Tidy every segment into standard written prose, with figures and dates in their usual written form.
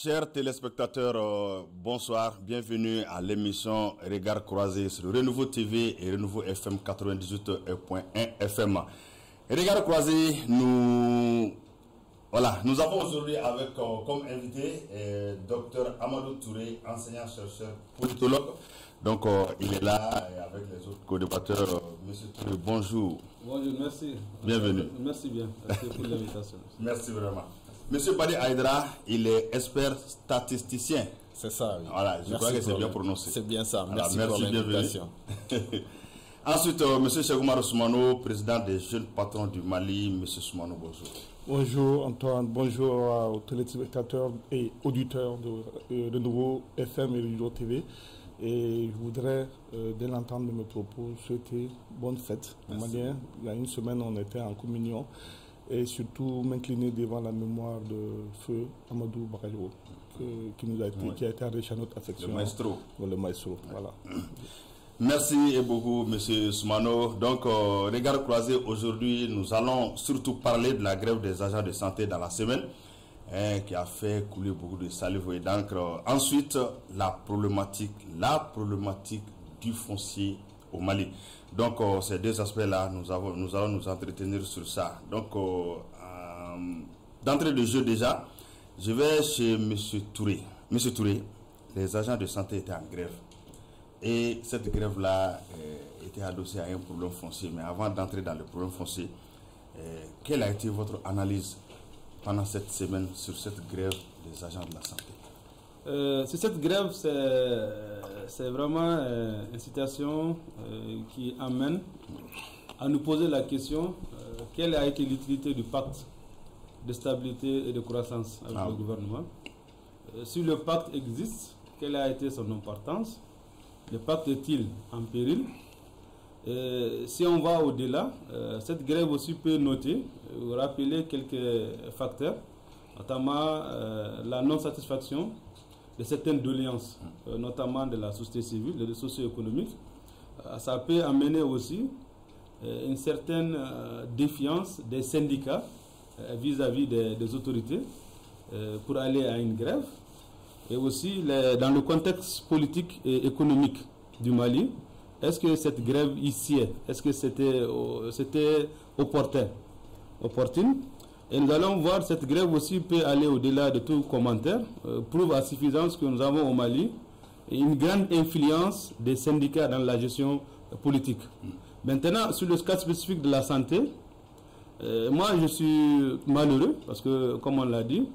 Chers téléspectateurs, bonsoir, bienvenue à l'émission Regard Croisé sur Renouveau TV et Renouveau FM 98.1 FM. Regard Croisé, nous avons aujourd'hui avec comme invité Dr Amadou Touré, enseignant-chercheur politologue. Donc il est là avec les autres co-débatteurs. Monsieur Touré, bonjour. Bonjour, merci. Bienvenue. Merci bien. Merci pour l'invitation. Merci vraiment. Monsieur Badi Aïdra, il est expert statisticien. C'est ça, oui. Voilà, je crois que c'est bien prononcé. C'est bien ça. Merci, pour l'invitation. Ensuite, monsieur Chegoumar Soumano, président des jeunes patrons du Mali. Monsieur Soumano, bonjour. Bonjour Antoine, bonjour aux téléspectateurs et auditeurs de Nouveau FM et Renouveau TV. Et je voudrais, dès l'entente de mes propos, souhaiter bonne fête aux Maliens. Il y a une semaine, on était en communion. Et surtout m'incliner devant la mémoire de feu Amadou Bakayo, qui a été enrichi à notre affection. Le maestro. Le maestro, voilà. Merci beaucoup, monsieur Soumano. Donc, regard croisé, aujourd'hui, nous allons surtout parler de la grève des agents de santé dans la semaine, qui a fait couler beaucoup de salive et d'encre. Ensuite, la problématique du foncier au Mali. Donc, ces deux aspects-là, nous allons nous entretenir sur ça. Donc, d'entrée de jeu déjà, je vais chez M. Touré. M. Touré, les agents de santé étaient en grève. Et cette grève-là était adossée à un problème foncier. Mais avant d'entrer dans le problème foncier, quelle a été votre analyse pendant cette semaine sur cette grève des agents de la santé? Sur cette grève, c'est vraiment une situation qui amène à nous poser la question quelle a été l'utilité du pacte de stabilité et de croissance avec le gouvernement. Si le pacte existe, quelle a été son importance? Le pacte est-il en péril? Si on va au-delà, cette grève aussi peut noter, rappeler quelques facteurs, notamment la non-satisfaction de certaines doléances, notamment de la société civile, de la socio-économique. Ça peut amener aussi une certaine défiance des syndicats vis-à-vis des autorités pour aller à une grève. Et aussi, dans le contexte politique et économique du Mali, est-ce que cette grève ici, est-ce que c'était opportune? Et nous allons voir, cette grève aussi peut aller au-delà de tout commentaire, prouve à suffisance que nous avons au Mali une grande influence des syndicats dans la gestion politique. Maintenant, sur le cas spécifique de la santé, moi je suis malheureux parce que, comme on l'a dit,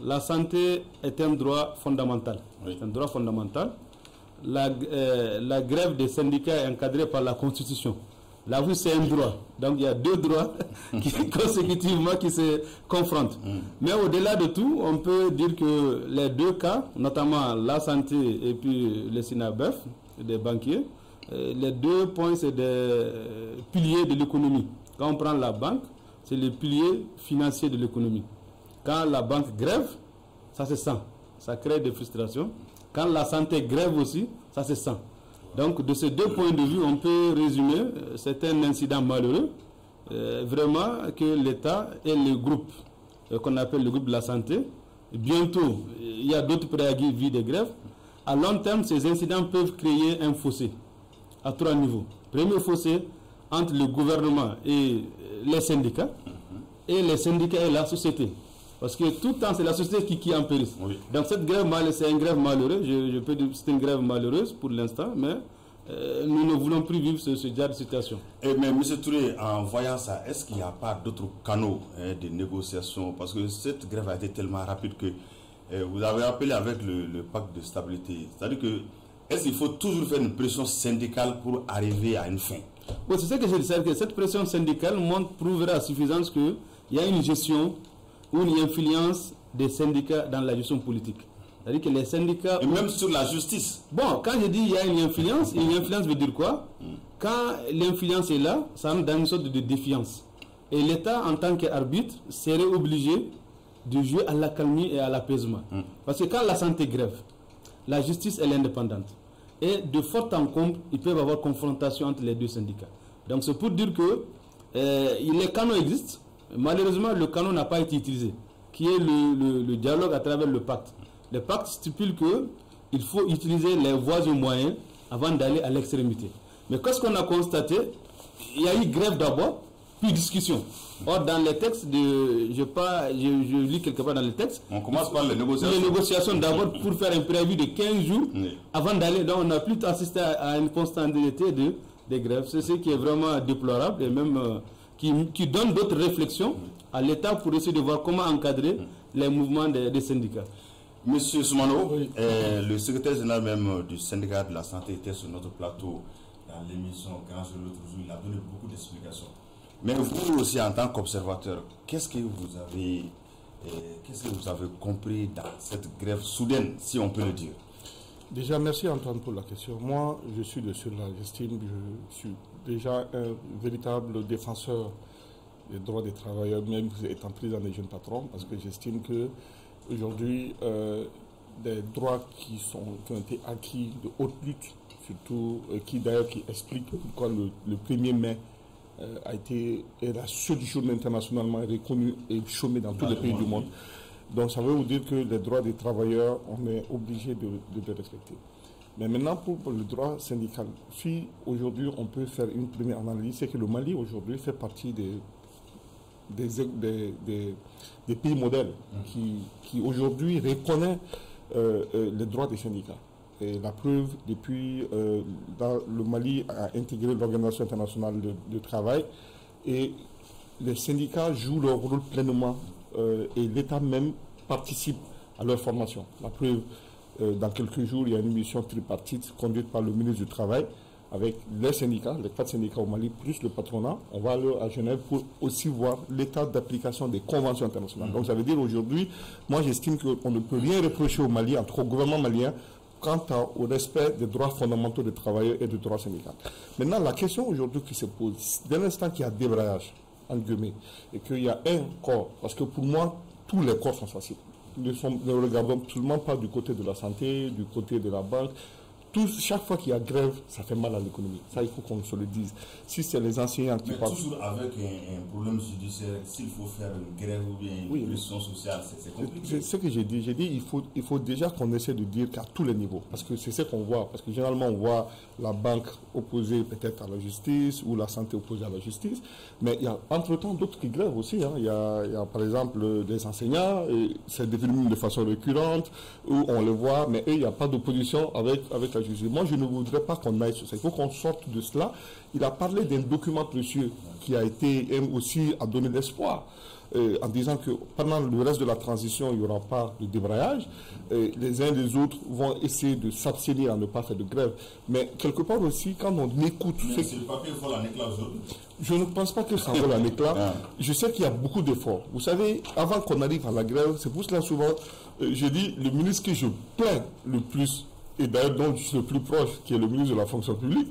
la santé est un droit fondamental. Oui. C'est un droit fondamental. La grève des syndicats est encadrée par la Constitution. Là, vous, c'est un droit. Donc, il y a deux droits consécutivement qui se confrontent. Mais au-delà de tout, on peut dire que les deux cas, notamment la santé et puis le SINABEF, des banquiers, les deux points, c'est des piliers de l'économie. Quand on prend la banque, c'est les piliers financiers de l'économie. Quand la banque grève, ça se sent. Ça crée des frustrations. Quand la santé grève aussi, ça se sent. Donc, de ces deux points de vue, on peut résumer, c'est un incident malheureux, vraiment que l'État et le groupe qu'on appelle le groupe de la santé, bientôt, il y a d'autres préavis des grèves. À long terme, ces incidents peuvent créer un fossé à trois niveaux. Premier fossé entre le gouvernement et les syndicats, et les syndicats et la société. Parce que tout le temps, c'est la société qui en périsse. Oui. Donc cette grève, c'est une grève malheureuse. Je peux dire que c'est une grève malheureuse pour l'instant, mais nous ne voulons plus vivre ce genre de situation. Mais M. Touré, en voyant ça, est-ce qu'il n'y a pas d'autres canaux de négociation? Parce que cette grève a été tellement rapide que vous avez appelé avec le pacte de stabilité. C'est-à-dire que, est-ce qu'il faut toujours faire une pression syndicale pour arriver à une fin? Oui, c'est ça que je dis, que cette pression syndicale prouvera à suffisance qu'il y a une gestion ou une influence des syndicats dans la gestion politique. C'est-à-dire que les syndicats... Et même sur la justice. Bon, quand je dis il y a une influence veut dire quoi? Quand l'influence est là, ça rentre dans une sorte de défiance. Et l'État, en tant qu'arbitre, serait obligé de jouer à l'accalmie et à l'apaisement. Parce que quand la santé grève, la justice elle est indépendante. Et de fort en comble, ils peuvent avoir confrontation entre les deux syndicats. Donc c'est pour dire que les canaux existent. Malheureusement, le canon n'a pas été utilisé, qui est le dialogue à travers le pacte. Le pacte stipule qu'il faut utiliser les voies et moyens avant d'aller à l'extrémité. Mais qu'est-ce qu'on a constaté? Il y a eu grève d'abord, puis discussion. Or, dans les textes, je lis quelque part dans les textes. On commence par les négociations. Les négociations d'abord pour faire un préavis de 15 jours avant d'aller. Donc, on a plutôt assisté à une constantité des grèves. C'est ce qui est vraiment déplorable et même qui donne d'autres réflexions à l'État pour essayer de voir comment encadrer les mouvements des syndicats. Monsieur Soumano, le secrétaire général même du syndicat de la santé était sur notre plateau dans l'émission Grand Jour l'autre jour. Il a donné beaucoup d'explications. Mais vous aussi, en tant qu'observateur, qu'est-ce que vous avez compris dans cette grève soudaine, si on peut le dire? Déjà, merci Antoine pour la question. Moi, je suis de ceux-là. J'estime que je suis déjà un véritable défenseur des droits des travailleurs, même étant pris dans les jeunes patrons, parce que j'estime que aujourd'hui, des droits qui ont été acquis de haute lutte, surtout qui expliquent pourquoi le 1er mai est la seule journée internationalement reconnue et chômée dans tous les pays du monde. Donc ça veut vous dire que les droits des travailleurs, on est obligé de les respecter. Mais maintenant, pour le droit syndical, si aujourd'hui on peut faire une première analyse, c'est que le Mali aujourd'hui fait partie des pays modèles qui aujourd'hui reconnaissent les droits des syndicats. Et la preuve, depuis, le Mali a intégré l'Organisation internationale de travail et les syndicats jouent leur rôle pleinement et l'État même participe à leur formation. La preuve, dans quelques jours, il y a une mission tripartite conduite par le ministre du Travail avec les syndicats, les 4 syndicats au Mali, plus le patronat. On va aller à Genève pour aussi voir l'état d'application des conventions internationales. Donc ça veut dire aujourd'hui, moi j'estime qu'on ne peut rien reprocher au Mali, en tout cas au gouvernement malien, quant au respect des droits fondamentaux des travailleurs et des droits syndicaux. Maintenant, la question aujourd'hui qui se pose, dès l'instant qu'il y a débrayage, en guillemets, et qu'il y a un corps, parce que pour moi, tous les corps sont sensibles. Nous ne regardons absolument pas du côté de la santé, du côté de la banque. Chaque fois qu'il y a grève, ça fait mal à l'économie. Ça, il faut qu'on se le dise. Si c'est les enseignants qui parlent... toujours avec un problème judiciaire, s'il faut faire une grève ou bien une pression sociale, c'est compliqué. C'est ce que j'ai dit. J'ai dit il faut déjà qu'on essaie de dire qu'à tous les niveaux. Parce que c'est ce qu'on voit. Parce que généralement, on voit la banque opposée peut-être à la justice ou la santé opposée à la justice. Mais il y a entre-temps d'autres qui grèvent aussi. Hein. Il y a par exemple des enseignants, c'est devenu de façon récurrente, où on le voit, mais eux, il n'y a pas d'opposition avec la justice. Moi, je ne voudrais pas qu'on aille sur ça. Il faut qu'on sorte de cela. Il a parlé d'un document précieux qui a été aussi à donner l'espoir. En disant que pendant le reste de la transition, il n'y aura pas de débrayage. Les uns et les autres vont essayer de s'abstenir à ne pas faire de grève. Mais quelque part aussi, quand on écoute... Mais c'est le papier vole en éclat aujourd'hui. Je ne pense pas que ça vole en éclat. Je sais qu'il y a beaucoup d'efforts. Vous savez, avant qu'on arrive à la grève, c'est pour cela souvent, je dis, le ministre que je plains le plus, et d'ailleurs dont je suis le plus proche, qui est le ministre de la fonction publique,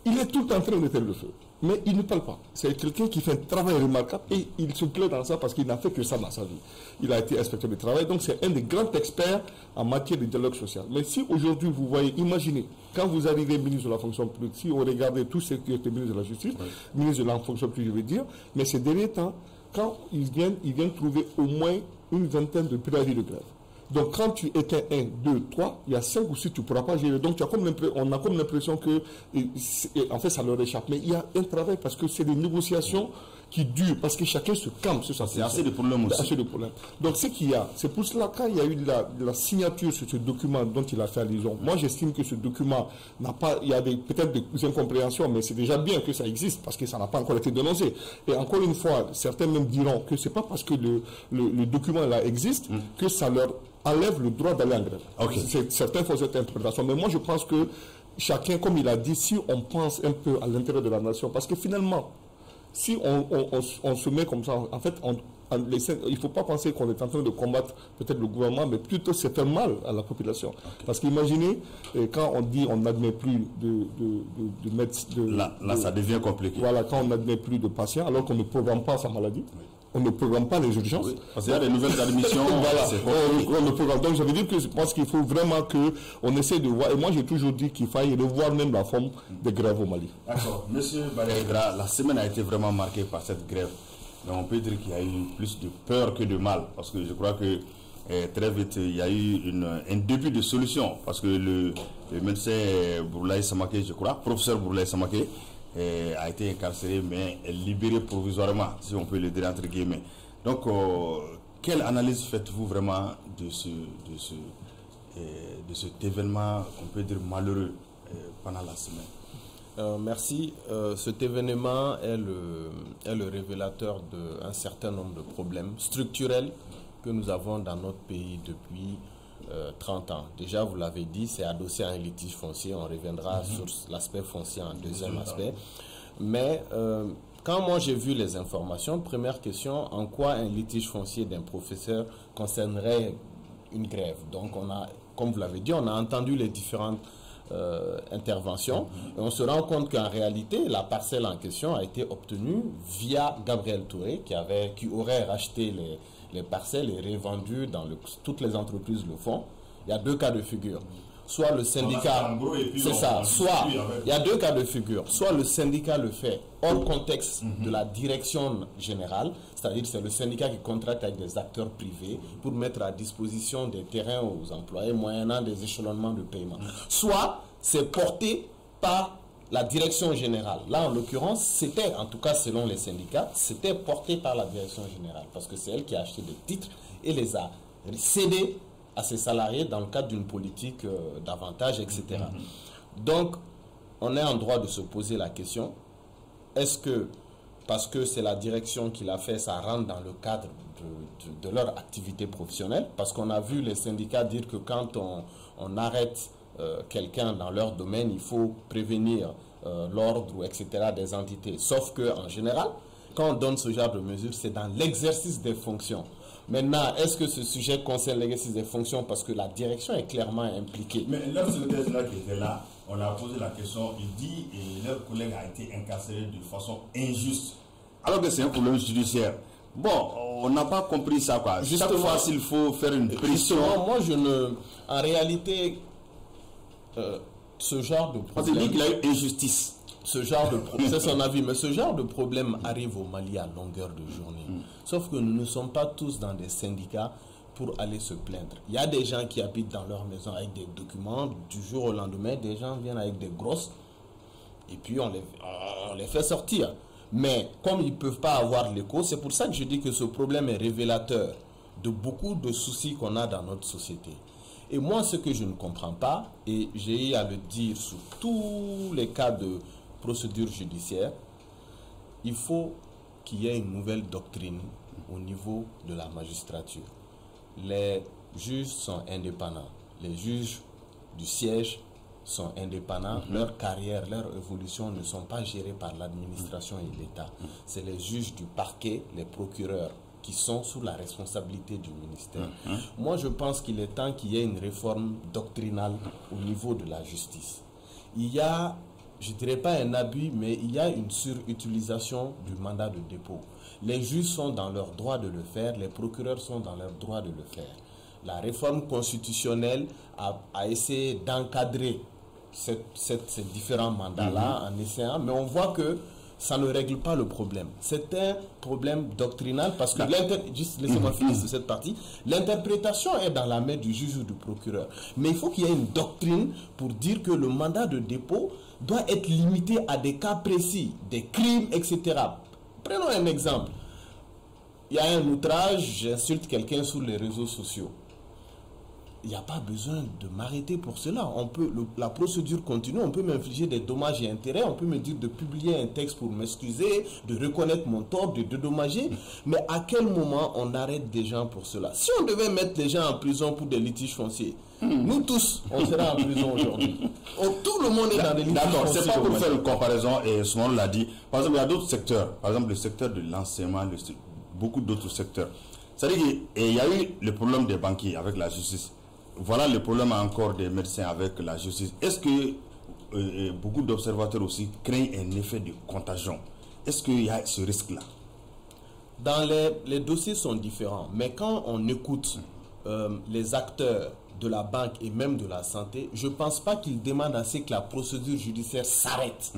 il est tout le temps en train d'éteindre le feu. Mais il ne parle pas. C'est quelqu'un qui fait un travail remarquable et il se plaît dans ça parce qu'il n'a fait que ça dans sa vie. Il a été inspecteur de travail, donc c'est un des grands experts en matière de dialogue social. Mais si aujourd'hui vous voyez, imaginez, quand vous arrivez ministre de la fonction publique, si on regardait tout ce qui était ministre de la justice, ministre de la fonction publique, je veux dire, mais ces derniers temps, quand ils viennent trouver au moins une vingtaine de préavis de grève. Donc quand tu éteins 1, 2, 3, il y a 5 ou 6, tu ne pourras pas gérer. Donc on a comme l'impression que en fait ça leur échappe. Mais il y a un travail parce que c'est des négociations qui durent, parce que chacun se calme sur sa position. C'est assez de problèmes aussi. Assez de problèmes. Donc ce qu'il y a, c'est pour cela quand il y a eu la signature sur ce document dont il a fait allusion, moi j'estime que ce document n'a pas, il y a peut-être des incompréhensions, mais c'est déjà bien que ça existe parce que ça n'a pas encore été dénoncé. Et encore une fois, certains même diront que c'est pas parce que le document là existe que ça leur enlève le droit d'aller en grève. Certains font cette interprétation, mais moi je pense que chacun, comme il a dit, si on pense un peu à l'intérêt de la nation, parce que finalement, si on se met comme ça, en fait, il ne faut pas penser qu'on est en train de combattre peut-être le gouvernement, mais plutôt c'est faire mal à la population. Parce qu'imaginez, quand on dit on n'admet plus de médecins... Là, ça devient compliqué. Voilà, quand on n'admet plus de patients, alors qu'on ne programme pas sa maladie. On ne programme pas les urgences. Oui, parce qu'il y a des nouvelles admissions. Voilà, on ne programme. Donc, ça veut dire que je pense qu'il faut vraiment qu'on essaie de voir. Et moi, j'ai toujours dit qu'il fallait revoir même la forme des grèves au Mali. D'accord. Monsieur Balaïdra, la semaine a été vraiment marquée par cette grève. Mais on peut dire qu'il y a eu plus de peur que de mal. Parce que je crois que très vite, il y a eu un début de solution parce que le médecin Bourlaye Samaké, je crois, professeur Bourlaye Samaké, a été incarcéré mais libéré provisoirement, si on peut le dire entre guillemets. Donc, quelle analyse faites-vous vraiment de cet événement, on peut dire malheureux, pendant la semaine? Merci. Cet événement est le révélateur d'un certain nombre de problèmes structurels que nous avons dans notre pays depuis 30 ans. Déjà, vous l'avez dit, c'est adossé à un litige foncier. On reviendra sur l'aspect foncier en deuxième aspect. Mais quand moi j'ai vu les informations, première question, en quoi un litige foncier d'un professeur concernerait une grève? Donc, on a, comme vous l'avez dit, on a entendu les différentes interventions. Et on se rend compte qu'en réalité, la parcelle en question a été obtenue via Gabriel Touré, qui aurait racheté les parcelles et revendu dans toutes les entreprises le font. Il y a deux cas de figure. Soit le syndicat, c'est ça, soit, il y a deux cas de figure. Soit le syndicat le fait hors contexte de la direction générale, c'est-à-dire c'est le syndicat qui contracte avec des acteurs privés pour mettre à disposition des terrains aux employés moyennant des échelonnements de paiement. Soit c'est porté par la direction générale. Là, en l'occurrence, c'était, en tout cas selon les syndicats, c'était porté par la direction générale parce que c'est elle qui a acheté des titres et les a cédés à ses salariés dans le cadre d'une politique d'avantage, etc. Donc, on est en droit de se poser la question, est-ce que, parce que c'est la direction qui l'a fait, ça rentre dans le cadre de leur activité professionnelle? Parce qu'on a vu les syndicats dire que quand on arrête quelqu'un dans leur domaine, il faut prévenir l'ordre, etc. des entités. Sauf qu'en général, quand on donne ce genre de mesures, c'est dans l'exercice des fonctions. Maintenant, est-ce que ce sujet concerne l'exercice des fonctions parce que la direction est clairement impliquée? Mais leur secrétaire qui était là, on a posé la question, il dit et leur collègue a été incarcéré de façon injuste, alors que c'est un problème judiciaire. Bon, on n'a pas compris ça, quoi. Chaque fois s'il faut faire une pression. Moi, je ne... En réalité, ce genre de problème... On dit qu'il a eu injustice. Ce genre de problème, c'est son avis, mais ce genre de problème arrive au Mali à longueur de journée. Sauf que nous ne sommes pas tous dans des syndicats pour aller se plaindre. Il y a des gens qui habitent dans leur maison avec des documents, du jour au lendemain, des gens viennent avec des grosses, et puis on les fait sortir. Mais comme ils ne peuvent pas avoir l'écho, c'est pour ça que je dis que ce problème est révélateur de beaucoup de soucis qu'on a dans notre société. Et moi, ce que je ne comprends pas, et j'ai eu à le dire sur tous les cas de procédure judiciaire, il faut qu'il y ait une nouvelle doctrine au niveau de la magistrature. Les juges sont indépendants. Les juges du siège sont indépendants. Leur carrière, leur évolution ne sont pas gérées par l'administration et l'État. C'est les juges du parquet, les procureurs, qui sont sous la responsabilité du ministère. Moi, je pense qu'il est temps qu'il y ait une réforme doctrinale au niveau de la justice. Il y a, je ne dirais pas un abus, mais il y a une surutilisation du mandat de dépôt. Les juges sont dans leur droit de le faire, les procureurs sont dans leur droit de le faire. La réforme constitutionnelle a essayé d'encadrer ces différents mandats-là en essayant, mais on voit que ça ne règle pas le problème. C'est un problème doctrinal parce que, juste laissez-moi finir sur cette partie, l'interprétation est dans la main du juge ou du procureur. Mais il faut qu'il y ait une doctrine pour dire que le mandat de dépôt doit être limité à des cas précis, des crimes, etc. Prenons un exemple. Il y a un outrage, j'insulte quelqu'un sur les réseaux sociaux. Il n'y a pas besoin de m'arrêter pour cela. La procédure continue, on peut m'infliger des dommages et intérêts, on peut me dire de publier un texte pour m'excuser, de reconnaître mon tort, de dédommager. Mais à quel moment on arrête des gens pour cela? Si on devait mettre les gens en prison pour des litiges fonciers, nous tous, on serait en prison aujourd'hui. Tout le monde est dans des litiges fonciers. D'accord, c'est pas pour faire une comparaison, et Soumane l'a dit. Par exemple, il y a d'autres secteurs, par exemple le secteur de l'enseignement, beaucoup d'autres secteurs. C'est-à-dire qu'il y a eu le problème des banquiers avec la justice. Voilà le problème encore des médecins avec la justice. Est-ce que beaucoup d'observateurs aussi craignent un effet de contagion? Est-ce qu'il y a ce risque-là? Dans les dossiers sont différents, mais quand on écoute les acteurs de la banque et même de la santé, je ne pense pas qu'ils demandent assez que la procédure judiciaire s'arrête.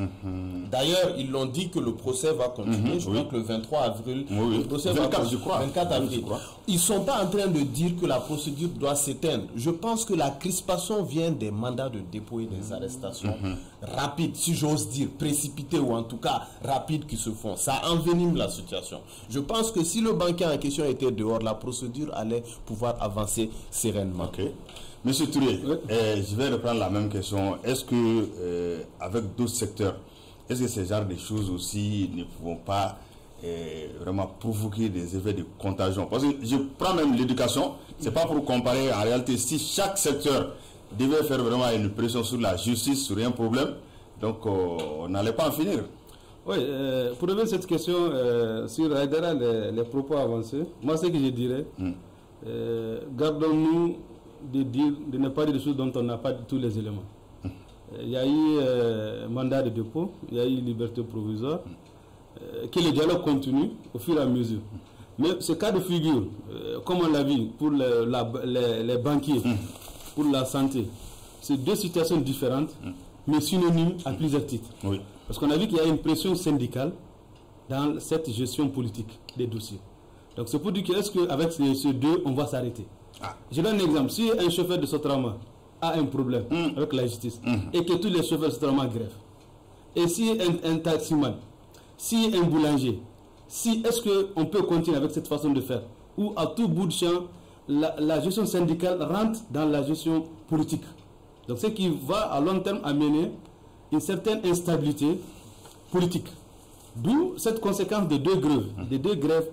D'ailleurs, ils l'ont dit que le procès va continuer. Je crois que le 23 avril, le procès 24, va je crois. 24 avril. Ils ne sont pas en train de dire que la procédure doit s'éteindre. Je pense que la crispation vient des mandats de dépôt et des arrestations rapides, si j'ose dire, précipités ou en tout cas rapides qui se font. Ça envenime la situation. Je pense que si le banquier en question était dehors, la procédure allait pouvoir avancer sereinement. Ok. Monsieur Touré, je vais reprendre la même question. Est-ce que, avec d'autres secteurs, est-ce que ces genres de choses aussi ne vont pas vraiment provoquer des effets de contagion? Parce que je prends même l'éducation, c'est pas pour comparer. En réalité, si chaque secteur devait faire vraiment une pression sur la justice, sur un problème, donc on n'allait pas en finir. Oui, pour revenir à cette question sur les propos avancés, moi ce que je dirais, gardons-nous de ne pas dire des choses dont on n'a pas tous les éléments. Il y a eu mandat de dépôt, il y a eu liberté provisoire, que le dialogue continue au fur et à mesure. Mais ce cas de figure, comme on l'a vu pour les banquiers, pour la santé, c'est deux situations différentes, mais synonymes à plusieurs titres. Oui. Parce qu'on a vu qu'il y a une pression syndicale dans cette gestion politique des dossiers. Donc c'est pour dire qu'est-ce qu'avec ces deux, on va s'arrêter. Je donne un exemple. Si un chauffeur de Sotrama a un problème avec la justice et que tous les chauffeurs de Sotrama grèvent, et si un taximan, si un boulanger, est-ce qu'on peut continuer avec cette façon de faire où à tout bout de champ, la gestion syndicale rentre dans la gestion politique. Donc ce qui va à long terme amener une certaine instabilité politique. D'où cette conséquence de deux grèves.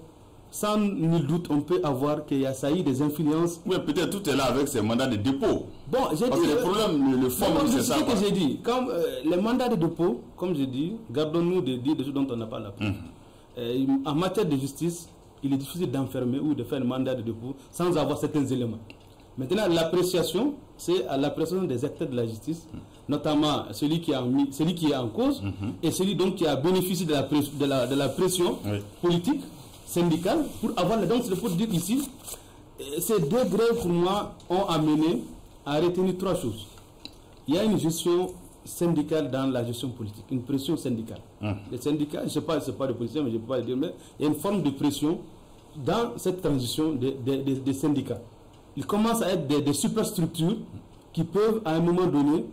Sans nul doute, on peut avoir qu'il y a des influences. Oui, peut-être tout est là avec ces mandats de dépôt. Bon, j'ai parce dit. Que le problème, le fond, c'est ça. C'est ce que j'ai dit. Comme les mandats de dépôt, comme j'ai dit, gardons-nous de dire des choses dont on n'a pas la preuve. En matière de justice, il est difficile d'enfermer ou de faire un mandat de dépôt sans avoir certains éléments. Maintenant, l'appréciation, c'est à l'appréciation des acteurs de la justice, notamment celui qui est en cause et celui donc qui a bénéficié de la pression politique, syndicale, pour avoir les dons. C'est pour dire ici, ces deux grèves pour moi ont amené à retenir trois choses. Il y a une gestion syndicale dans la gestion politique, une pression syndicale. Les syndicats, je ne sais pas, c'est pas de position, mais je ne peux pas le dire, mais il y a une forme de pression dans cette transition des syndicats. Ils commencent à être des superstructures qui peuvent, à un moment donné,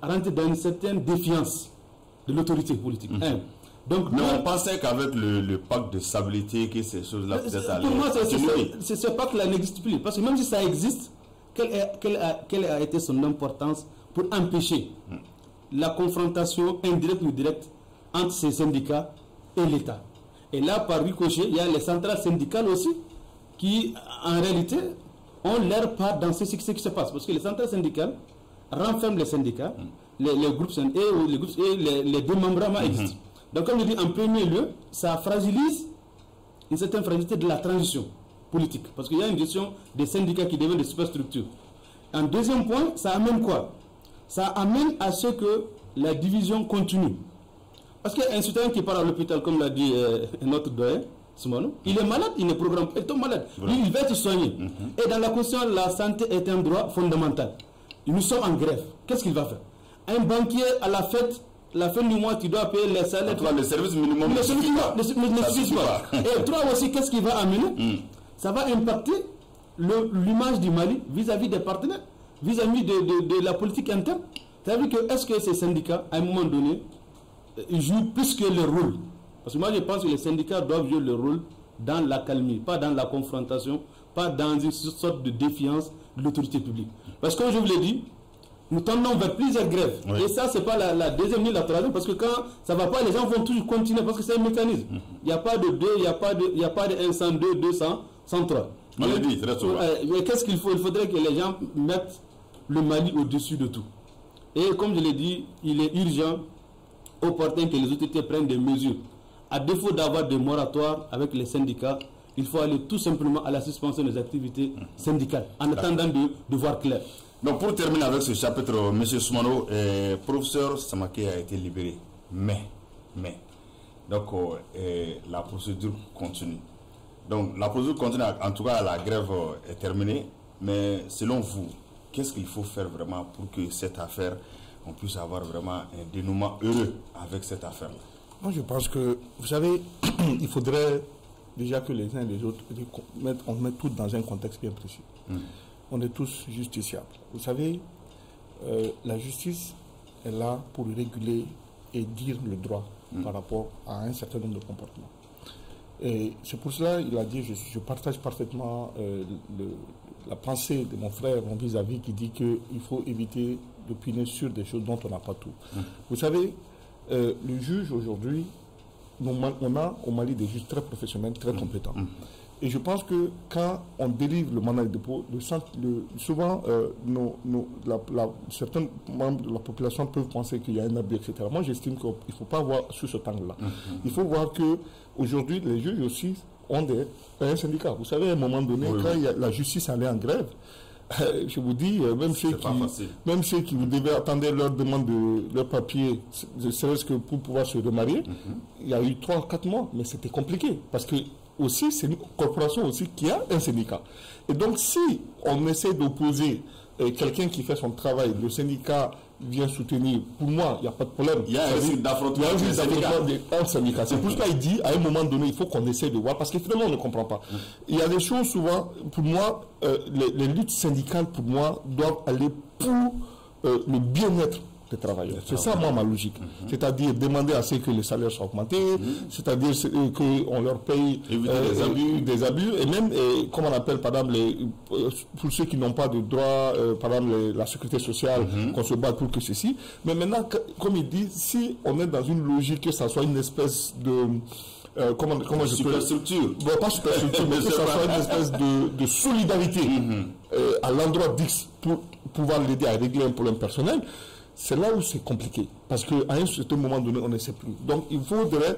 rentrer dans une certaine défiance de l'autorité politique. Donc, mais on pensait qu'avec le pacte de stabilité, que ces choses-là peut-être allaient... Pour moi, ce pacte-là n'existe plus. Parce que même si ça existe, quelle a été son importance pour empêcher la confrontation indirecte ou directe entre ces syndicats et l'État? Et là, par ricochet, il y a les centrales syndicales aussi qui, en réalité, ont leur part dans ce qui se passe. Parce que les centrales syndicales renferment les syndicats, les groupes et les démembrements existent. Donc, comme je dis, en premier lieu, ça fragilise une certaine fragilité de la transition politique. Parce qu'il y a une gestion des syndicats qui deviennent des superstructures. En deuxième point, ça amène quoi? Ça amène à ce que la division continue. Parce qu'un citoyen qui part à l'hôpital, comme l'a dit notre doyen, Soumano, il est malade, il ne programme pas, il tombe malade. Il va être soigné. Et dans la Constitution, la santé est un droit fondamental. Nous sommes en grève. Qu'est-ce qu'il va faire? Un banquier à la fête, la fin du mois, tu dois payer les salaires. Le service minimum ne suffit pas. Et trois aussi, qu'est-ce qui va amener? Ça va impacter l'image du Mali vis-à-vis des partenaires, vis-à-vis de la politique interne. C'est-à-dire que est-ce que ces syndicats, à un moment donné, jouent plus que leur rôle? Parce que moi, je pense que les syndicats doivent jouer leur rôle dans la calmie, pas dans la confrontation, pas dans une sorte de défiance de l'autorité publique. Parce que comme je vous l'ai dit, nous tendons vers plusieurs grèves. Et ça, ce n'est pas la deuxième ni la troisième, parce que quand ça ne va pas, les gens vont toujours continuer, parce que c'est un mécanisme. Il n'y a pas de 2, il n'y a pas de 1, 102, 200, 103. On l'a dit, très souvent. Mais qu'est-ce qu'il faut? Il faudrait que les gens mettent le Mali au-dessus de tout. Et comme je l'ai dit, il est urgent, opportun que les autorités prennent des mesures. À défaut d'avoir des moratoires avec les syndicats, il faut aller tout simplement à la suspension des activités syndicales, en attendant de voir clair. Donc pour terminer avec ce chapitre, M. Soumano, professeur Samake a été libéré. Mais, donc la procédure continue. Donc la procédure continue, en tout cas la grève est terminée, mais selon vous, qu'est-ce qu'il faut faire vraiment pour que cette affaire, on puisse avoir vraiment un dénouement heureux avec cette affaire-là? Moi, je pense que, vous savez, il faudrait déjà que les uns et les autres, on mette tout dans un contexte bien précis. On est tous justiciables. Vous savez, la justice est là pour réguler et dire le droit par rapport à un certain nombre de comportements. Et c'est pour cela, il a dit, je partage parfaitement la pensée de mon frère, mon vis-à-vis, qui dit qu'il faut éviter de punir sur des choses dont on n'a pas tout. Vous savez, le juge aujourd'hui, on a au Mali des juges très professionnels, très compétents. Et je pense que quand on délivre le mandat de dépôt, souvent certains membres de la population peuvent penser qu'il y a un abus, etc. Moi, j'estime qu'il ne faut pas voir sur ce angle-là. Il faut voir qu'aujourd'hui, les juges aussi ont un syndicat. Vous savez, à un moment donné, quand la justice allait en grève, je vous dis, même ceux qui vous devaient attendre leur demande de leur papier, serait-ce que pour pouvoir se remarier, il y a eu 3 ou 4 mois, mais c'était compliqué. Parce que aussi, c'est une corporation aussi qui a un syndicat. Et donc, si on essaie d'opposer quelqu'un qui fait son travail, le syndicat vient soutenir, pour moi, il n'y a pas de problème. Il y a un risque d'affrontement d'un syndicat. C'est pour cela qu'il dit, à un moment donné, il faut qu'on essaie de voir, parce que finalement, on ne comprend pas. Il y a des choses, souvent, pour moi, les luttes syndicales, pour moi, doivent aller pour le bien-être des travailleurs. C'est ça, moi, ma logique. C'est-à-dire demander à ce que les salaires soient augmentés, c'est-à-dire qu'on leur paye des abus, et même, comme on appelle, par exemple, pour ceux qui n'ont pas de droit, par exemple, la sécurité sociale, qu'on se bat pour que ceci. Mais maintenant, comme il dit, si on est dans une logique que ça soit une espèce de... comment je superstructure. Bon, pas superstructure, mais que ça soit une espèce de solidarité à l'endroit d'X pour pouvoir l'aider à régler un problème personnel. C'est là où c'est compliqué, parce qu'à un certain moment donné, on ne sait plus. Donc, il faudrait...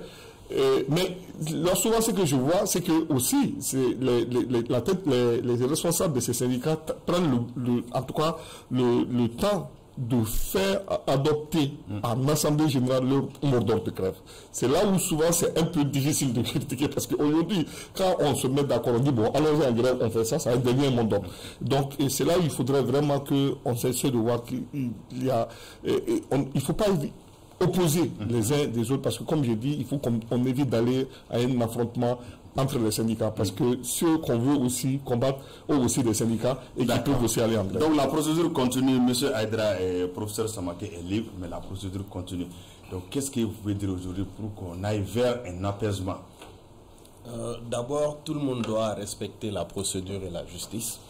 mais là, souvent, ce que je vois, c'est que aussi, les responsables de ces syndicats prennent en tout cas le temps de faire adopter en assemblée générale leur mot d'ordre de grève. C'est là où souvent c'est un peu difficile de critiquer, parce qu'aujourd'hui, quand on se met d'accord, on dit bon, allons-y en grève, on fait ça, ça va devenir un mot d'ordre. Donc c'est là où il faudrait vraiment qu'on essaie de voir qu'il y a... il ne faut pas opposer les uns des autres, parce que comme j'ai dit, il faut qu'on évite d'aller à un affrontement entre les syndicats, parce que ceux qu'on veut aussi combattre ont aussi des syndicats et qui peuvent aussi aller en grève. Donc la procédure continue, M. Aïdra et professeur Samake est libre, mais la procédure continue. Donc qu'est-ce que vous pouvez dire aujourd'hui pour qu'on aille vers un apaisement? D'abord, tout le monde doit respecter la procédure et la justice.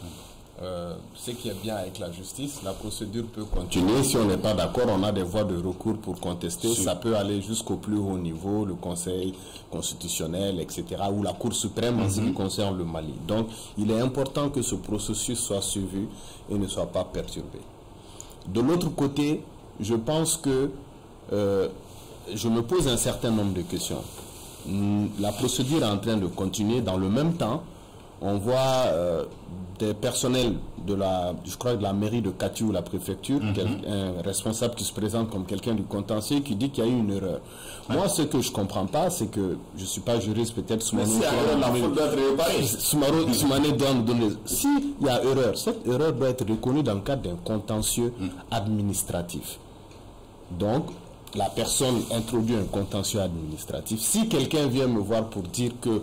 Ce qui est bien avec la justice, la procédure peut continuer. Si on n'est pas d'accord, on a des voies de recours pour contester. Ça peut aller jusqu'au plus haut niveau, le Conseil constitutionnel, etc., ou la Cour suprême en ce qui concerne le Mali. Donc, il est important que ce processus soit suivi et ne soit pas perturbé. De l'autre côté, je pense que je me pose un certain nombre de questions. La procédure est en train de continuer. Dans le même temps, on voit des personnels de la mairie de Kati ou la préfecture, un responsable qui se présente comme quelqu'un du contentieux qui dit qu'il y a eu une erreur. Moi, ce que je ne comprends pas, c'est que je ne suis pas juriste, peut-être Soumane doit nous donner... S'il y a erreur, cette erreur doit être reconnue dans le cadre d'un contentieux administratif. Donc, la personne introduit un contentieux administratif. Si quelqu'un vient me voir pour dire que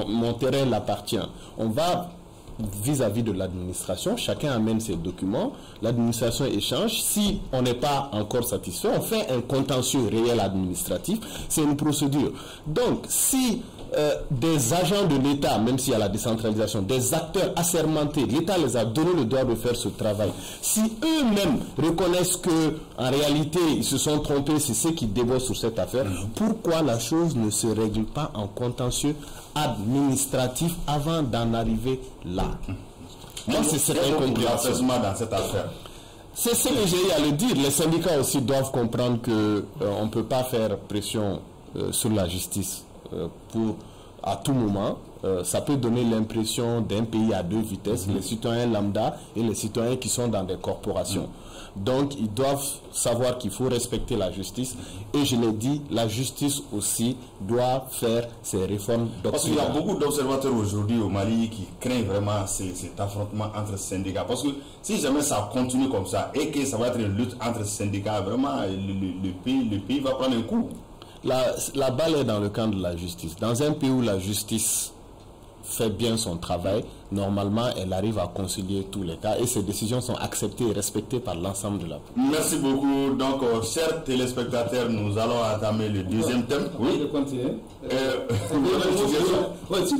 mon terrain l'appartient, on va vis-à-vis de l'administration, chacun amène ses documents, l'administration échange. Si on n'est pas encore satisfait, on fait un contentieux réel administratif, c'est une procédure. Donc, si des agents de l'État, même s'il y a la décentralisation, des acteurs assermentés, l'État les a donné le droit de faire ce travail, si eux-mêmes reconnaissent que en réalité ils se sont trompés, c'est ceux qui débossent sur cette affaire, pourquoi la chose ne se règle pas en contentieux administratif avant d'en arriver là? Moi, c'est cette incompréhension dans cette affaire. C'est ce que j'ai eu à le dire. Les syndicats aussi doivent comprendre qu'on ne peut pas faire pression sur la justice pour à tout moment. Ça peut donner l'impression d'un pays à deux vitesses, les citoyens lambda et les citoyens qui sont dans des corporations. Donc, ils doivent savoir qu'il faut respecter la justice. Et je l'ai dit, la justice aussi doit faire ses réformes doctrinales. Parce qu'il y a beaucoup d'observateurs aujourd'hui au Mali qui craignent vraiment cet affrontement entre syndicats. Parce que si jamais ça continue comme ça et que ça va être une lutte entre syndicats, vraiment, le pays va prendre un coup. La balle est dans le camp de la justice. Dans un pays où la justice fait bien son travail, normalement, elle arrive à concilier tous les cas et ces décisions sont acceptées et respectées par l'ensemble de la population. Merci beaucoup. Donc, chers téléspectateurs, nous allons entamer le deuxième thème. Oui, je continue.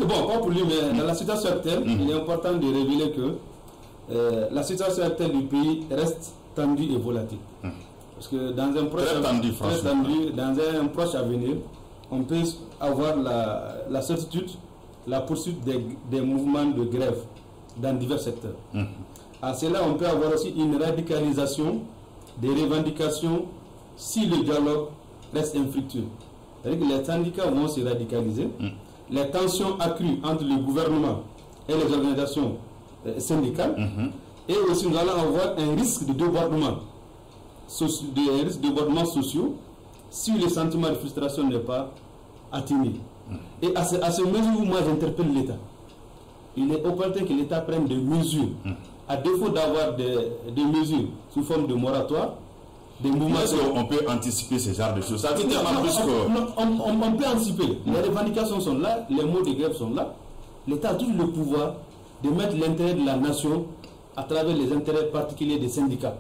Bon, pas pour lui, mais dans la situation actuelle, il est important de révéler que la situation actuelle du pays reste tendue et volatile. Parce que dans un proche avenir, on peut avoir la certitude, la poursuite des mouvements de grève dans divers secteurs. À cela, on peut avoir aussi une radicalisation des revendications si le dialogue reste infructueux. C'est-à-dire que les syndicats vont se radicaliser, les tensions accrues entre le gouvernement et les organisations syndicales, et aussi nous allons avoir un risque de débordement, sociaux si le sentiment de frustration n'est pas atténué. Et à ce mesure où moi j'interpelle l'État, il est opportun que l'État prenne des mesures, à défaut d'avoir des mesures sous forme de moratoire, des mouvements. Est-ce qu'on peut anticiper ce genre de choses? On peut anticiper. Les revendications sont là, les mots de grève sont là. L'État a toujours le pouvoir de mettre l'intérêt de la nation à travers les intérêts particuliers des syndicats.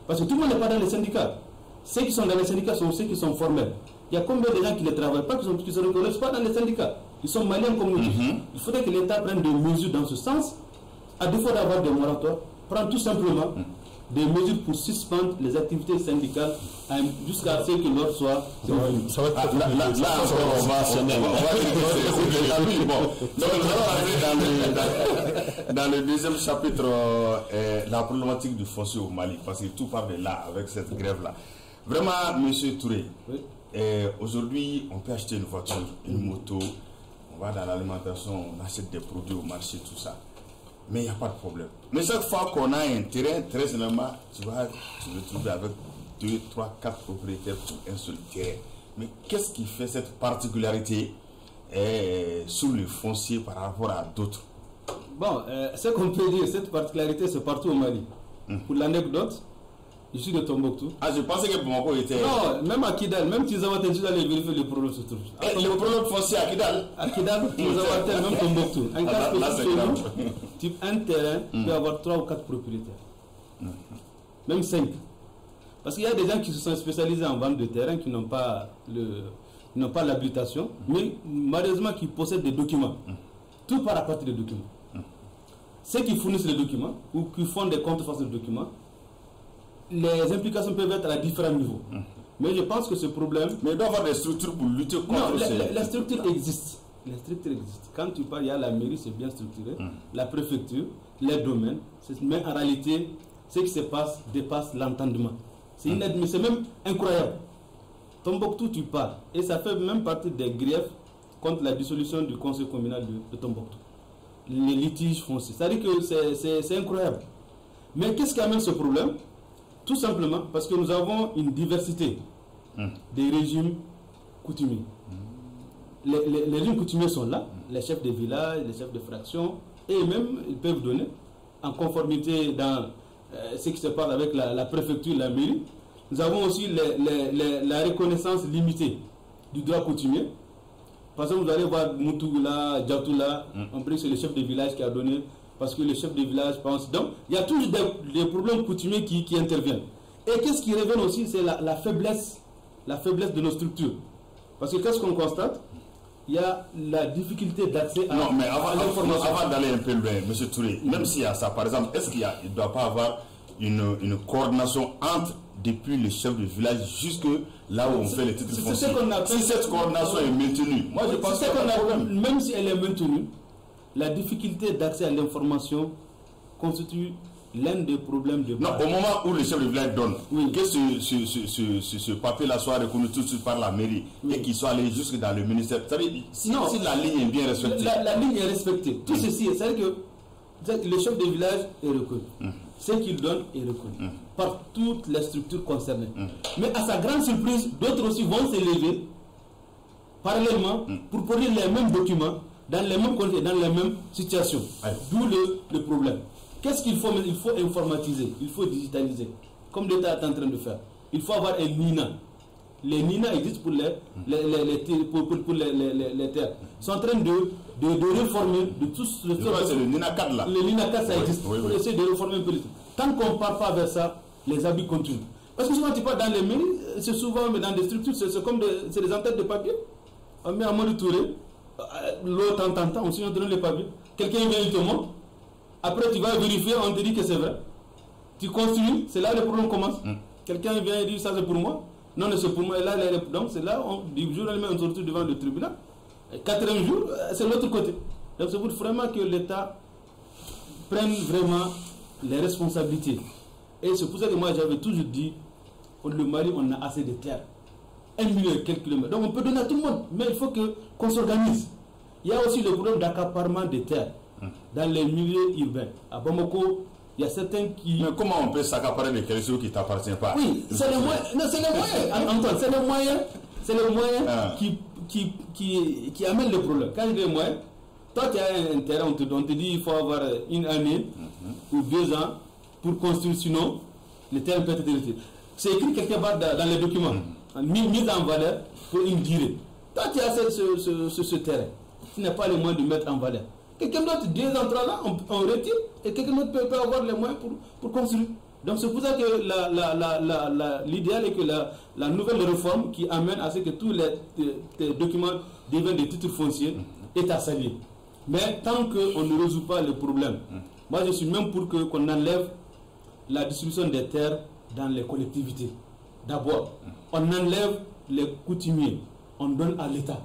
Parce que tout le monde n'est pas dans les syndicats. Ceux qui sont dans les syndicats sont ceux qui sont formels. Il y a combien de gens qui ne travaillent pas, qui ne se reconnaissent pas dans les syndicats? Ils sont maliens comme nous. Il faudrait que l'État prenne des mesures dans ce sens, à défaut d'avoir des moratoires, prendre tout simplement des mesures pour suspendre les activités syndicales jusqu'à ce que l'ordre soit. Ça va être on va dans le deuxième chapitre, la problématique du foncier au Mali, parce que tout part de là, avec cette grève-là. Vraiment, M. Touré, aujourd'hui, on peut acheter une voiture, une moto, on va dans l'alimentation, on achète des produits au marché, tout ça. Mais il n'y a pas de problème. Mais chaque fois qu'on a un terrain, très généralement, tu vas te retrouver avec 2, 3, 4 propriétaires pour un seul terrain. Mais qu'est-ce qui fait cette particularité sur le foncier par rapport à d'autres? Bon, ce qu'on peut dire, cette particularité, c'est partout au Mali. Pour l'anecdote, je suis de Tombouctou. Ah, je pensais que Bamako était... Non, même à Kidal, même Tizawatel, tu allais vérifier le problème se trouve. Le problème foncier à Kidal? À Kidal, Tizawatel, même Tombouctou. Un cas spécifique, type un terrain peut avoir 3 ou 4 propriétaires. Même 5. Parce qu'il y a des gens qui se sont spécialisés en vente de terrain qui n'ont pas l'habilitation, mais malheureusement qui possèdent des documents. Tout part à partir des documents. Ceux qui fournissent les documents ou qui font des contrefaçons de documents, les implications peuvent être à différents niveaux. Mais je pense que ce problème... Mais il doit y avoir des structures pour lutter contre les structures existent. Les structures existent. Quand tu parles, il y a la mairie, c'est bien structuré, la préfecture, les domaines. Mais en réalité, ce qui se passe dépasse l'entendement. C'est même incroyable. Tombouctou, tu parles. Et ça fait même partie des griefs contre la dissolution du conseil communal de Tombouctou. Les litiges fonciers. C'est-à-dire que c'est incroyable. Mais qu'est-ce qui amène ce problème? Tout simplement parce que nous avons une diversité des régimes coutumiers. Les régimes coutumiers sont là, les chefs de village, les chefs de fraction, et même ils peuvent donner, en conformité dans ce qui se passe avec la préfecture, la mairie. Nous avons aussi la reconnaissance limitée du droit coutumier. Par exemple, vous allez voir Moutougoula, Djatoula, on prie que c'est le chef de village qui a donné, parce que le chef de village pense. Donc, il y a toujours des problèmes coutumiers qui interviennent. Et qu'est-ce qui revient aussi, c'est la faiblesse de nos structures. Parce que qu'est-ce qu'on constate? Il y a la difficulté d'accès à l'information. Non, mais avant d'aller un peu loin, M. Touré, même s'il y a ça, par exemple, est-ce qu'il ne doit pas avoir une coordination entre, depuis le chef de village jusque là où on fait les titres fonciers? Si cette coordination est maintenue, moi je pense que même si elle est maintenue, la difficulté d'accès à l'information constitue l'un des problèmes de base. Non, au moment où le chef de village donne, Oui. que ce papier-là soit reconnu tout de suite par la mairie et qu'il soit allé jusque dans le ministère. Si la ligne est bien respectée. La ligne est respectée. Tout ceci, c'est-à-dire que le chef de village est reconnu. Ce qu'il donne est reconnu par toutes les structures concernées. Mais à sa grande surprise, d'autres aussi vont s'élever parallèlement pour produire les mêmes documents dans les mêmes conditions, dans les mêmes situations. D'où le problème. Qu'est-ce qu'il faut? Il faut informatiser, il faut digitaliser, comme l'État est en train de faire. Il faut avoir un NINA. Les NINA existent pour les terres. Ils sont en train de réformer de tous les... C'est le NINA 4 là. Le NINA 4, ça existe. Oui, Pour oui. essayer de réformer un peu. Tant qu'on ne part pas vers ça, les abus continuent. Parce que souvent, tu pars dans les mairies, c'est souvent mais dans des structures, c'est comme c'est des entêtes de papier. On met à Modi Touré, l'autre en temps, on signe donne les papiers. Quelqu'un vient, il te montre. Après, tu vas vérifier, on te dit que c'est vrai. Tu construis, c'est là que le problème commence. Quelqu'un vient et dit ça c'est pour moi. Non, c'est pour moi. Et là, donc c'est là, du jour au lendemain, on se retrouve devant le tribunal. Et 4e jour, c'est l'autre côté. Donc c'est pour vraiment que l'État prenne vraiment les responsabilités. Et c'est pour ça que moi j'avais toujours dit, le Mali, on a assez de terres. 1 million et quelques kilomètres. Donc on peut donner à tout le monde, mais il faut qu'on s'organise. Il y a aussi le problème d'accaparement des terres dans les milieux urbains. À Bamako, il y a certains qui... Mais comment on peut s'accaparer de quelque chose qui ne t'appartient pas? Oui, c'est le moyen. Non, c'est le moyen. Antoine, c'est le moyen qui amène le problème. Quand il y a des moyens, toi tu as un terrain, on te dit il faut avoir 1 année ou 2 ans pour construire, sinon le terrain peut être hérité. C'est écrit quelque part dans les documents, mise en valeur pour une durée. Toi tu as ce terrain, tu n'as pas les moyens de mettre en valeur. Quelqu'un d'autre, 2 ans, 3 ans, on retire et quelqu'un d'autre peut avoir les moyens pour construire. Donc c'est pour ça que l'idéal est que la nouvelle réforme qui amène à ce que tous les documents deviennent des titres fonciers est à saluer. Mais tant qu'on ne résout pas le problème, moi je suis même pour qu'on enlève la distribution des terres dans les collectivités. D'abord, on enlève les coutumiers, on donne à l'État.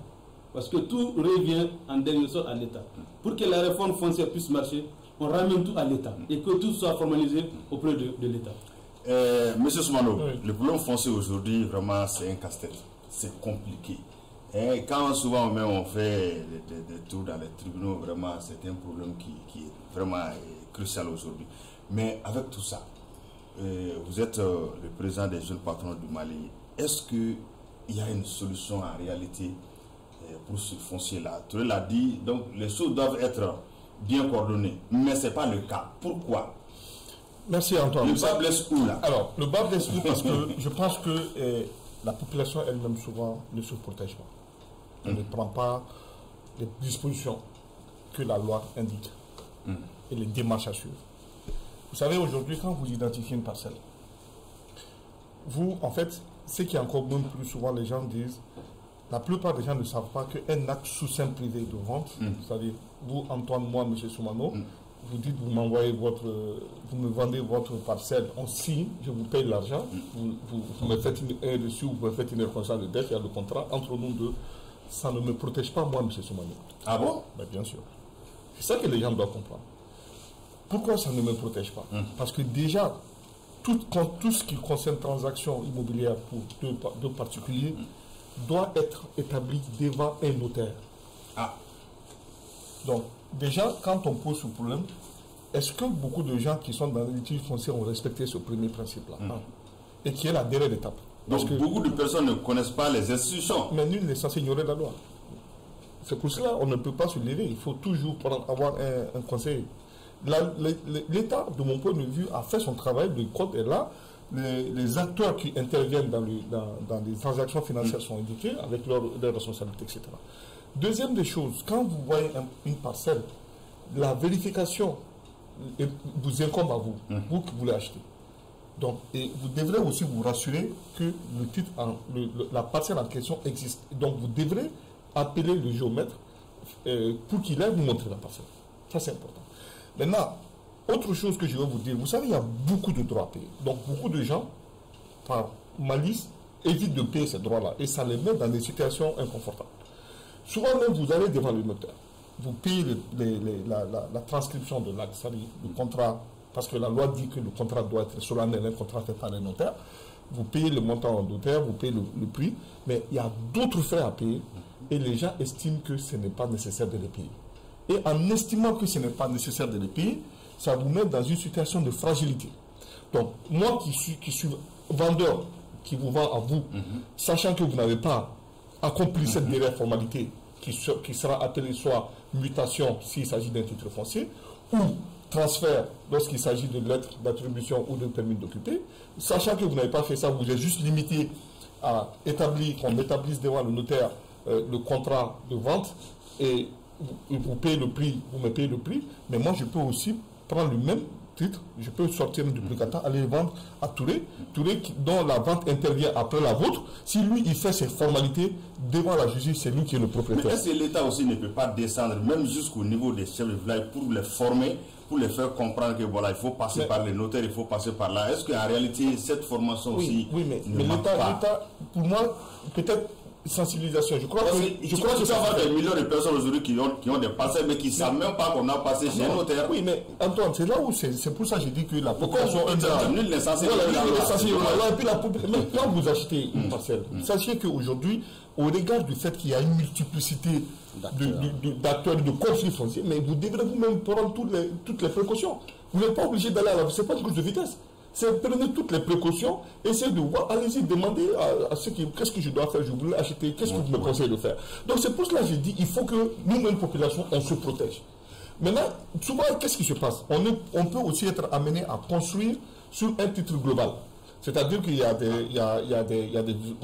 Parce que tout revient en dernier sort à l'État. Pour que la réforme foncière puisse marcher, on ramène tout à l'État et que tout soit formalisé auprès de l'État. Monsieur Soumano, le problème foncier aujourd'hui, vraiment, c'est un casse-tête. C'est compliqué. Et quand souvent on fait des tours dans les tribunaux, vraiment, c'est un problème qui est vraiment crucial aujourd'hui. Mais avec tout ça, vous êtes le président des jeunes patrons du Mali. Est-ce qu'il y a une solution en réalité pour ce foncier-là? Tu l'as dit, donc les choses doivent être bien coordonnées, mais ce n'est pas le cas. Pourquoi? Merci Antoine. Le bas blesse où là? Alors, le bas blesse où parce que je pense que la population elle-même souvent ne se protège pas. Elle ne prend pas les dispositions que la loi indique et les démarches à suivre. Vous savez, aujourd'hui, quand vous identifiez une parcelle, vous, en fait, ce qui est encore même plus souvent, les gens disent, la plupart des gens ne savent pas qu'un acte sous seing privé de vente, c'est-à-dire vous, Antoine, moi, M. Soumano, vous dites, vous m'envoyez vous me vendez votre parcelle, on signe, je vous paye l'argent, vous me faites une heure dessus, vous me faites une reconnaissance de dette, il y a le contrat entre nous deux. Ça ne me protège pas, moi, M. Soumano. Ah bon? Ben, bien sûr. C'est ça que les gens doivent comprendre. Pourquoi ça ne me protège pas? Parce que déjà, tout ce qui concerne transactions immobilières pour deux particuliers doit être établi devant un notaire. Ah. Donc, déjà, quand on pose ce problème, est-ce que beaucoup de gens qui sont dans les litiges fonciers ont respecté ce premier principe-là? Et qui est la dernière étape? Donc, beaucoup de personnes ne connaissent pas les institutions. Mais nul n'est censé ignorer la loi. C'est pour cela qu'on ne peut pas se lever. Il faut toujours avoir un conseil. L'État, de mon point de vue, a fait son travail. Le code est là. Les acteurs qui interviennent dans les transactions financières sont indiqués avec leurs responsabilités, etc. Deuxième des choses, quand vous voyez une parcelle, la vérification vous incombe à vous, vous qui voulez acheter. Donc, et vous devrez aussi vous rassurer que le titre, la parcelle en question existe. Donc, vous devrez appeler le géomètre pour qu'il aille vous montrer la parcelle. Ça, c'est important. Maintenant, autre chose que je vais vous dire, vous savez, il y a beaucoup de droits à payer. Donc, beaucoup de gens, par malice, évitent de payer ces droits-là. Et ça les met dans des situations inconfortables. Souvent même, vous allez devant le notaire. Vous payez la transcription de l'acte, c'est-à-dire le contrat parce que la loi dit que le contrat doit être solennel, un contrat fait par un notaire. Vous payez le montant en notaire, vous payez le prix, mais il y a d'autres frais à payer et les gens estiment que ce n'est pas nécessaire de les payer. Et en estimant que ce n'est pas nécessaire de les payer, ça vous met dans une situation de fragilité. Donc, moi qui suis vendeur, qui vous vend à vous, sachant que vous n'avez pas accompli cette dernière formalité qui sera appelée soit mutation s'il s'agit d'un titre foncier, ou transfert lorsqu'il s'agit de lettre d'attribution ou de permis d'occuper, sachant que vous n'avez pas fait ça, vous êtes juste limité à établir, qu'on établisse devant le notaire le contrat de vente et vous payez le prix, vous me payez le prix, mais moi je peux aussi prendre le même titre, je peux sortir un duplicata, aller le vendre à Touré, dont la vente intervient après la vôtre. Si lui, il fait ses formalités devant la justice, c'est lui qui est le propriétaire. Mais est-ce que l'État aussi ne peut pas descendre, même jusqu'au niveau des chefs de village, pour les former, pour les faire comprendre que voilà, il faut passer par les notaires, il faut passer par là. Est-ce qu'en réalité, cette formation aussi... Oui, mais l'État, pour moi, peut-être... sensibilisation. Je crois que ça va des millions de personnes aujourd'hui qui ont des parcelles mais qui ne savent même pas qu'on a passé chez un notaire. Oui, mais Antoine, c'est là où c'est pour ça que j'ai dit que la population et puis quand vous achetez une parcelle, sachez qu'aujourd'hui, au regard du fait qu'il y a une multiplicité d'acteurs de conflits fonciers, mais vous devrez vous-même prendre toutes les précautions. Vous n'êtes pas obligé d'aller à la... C'est pas une course de vitesse. Prenez toutes les précautions, essayez de voir, allez-y, demandez à ceux qui, qu'est-ce que je dois faire, je voulais acheter, qu'est-ce que vous me conseillez de faire. Donc c'est pour cela que j'ai dit, il faut que nous-mêmes, population, on se protège. Maintenant, souvent, qu'est-ce qui se passe? On peut aussi être amené à construire sur un titre global. C'est-à-dire qu'il y a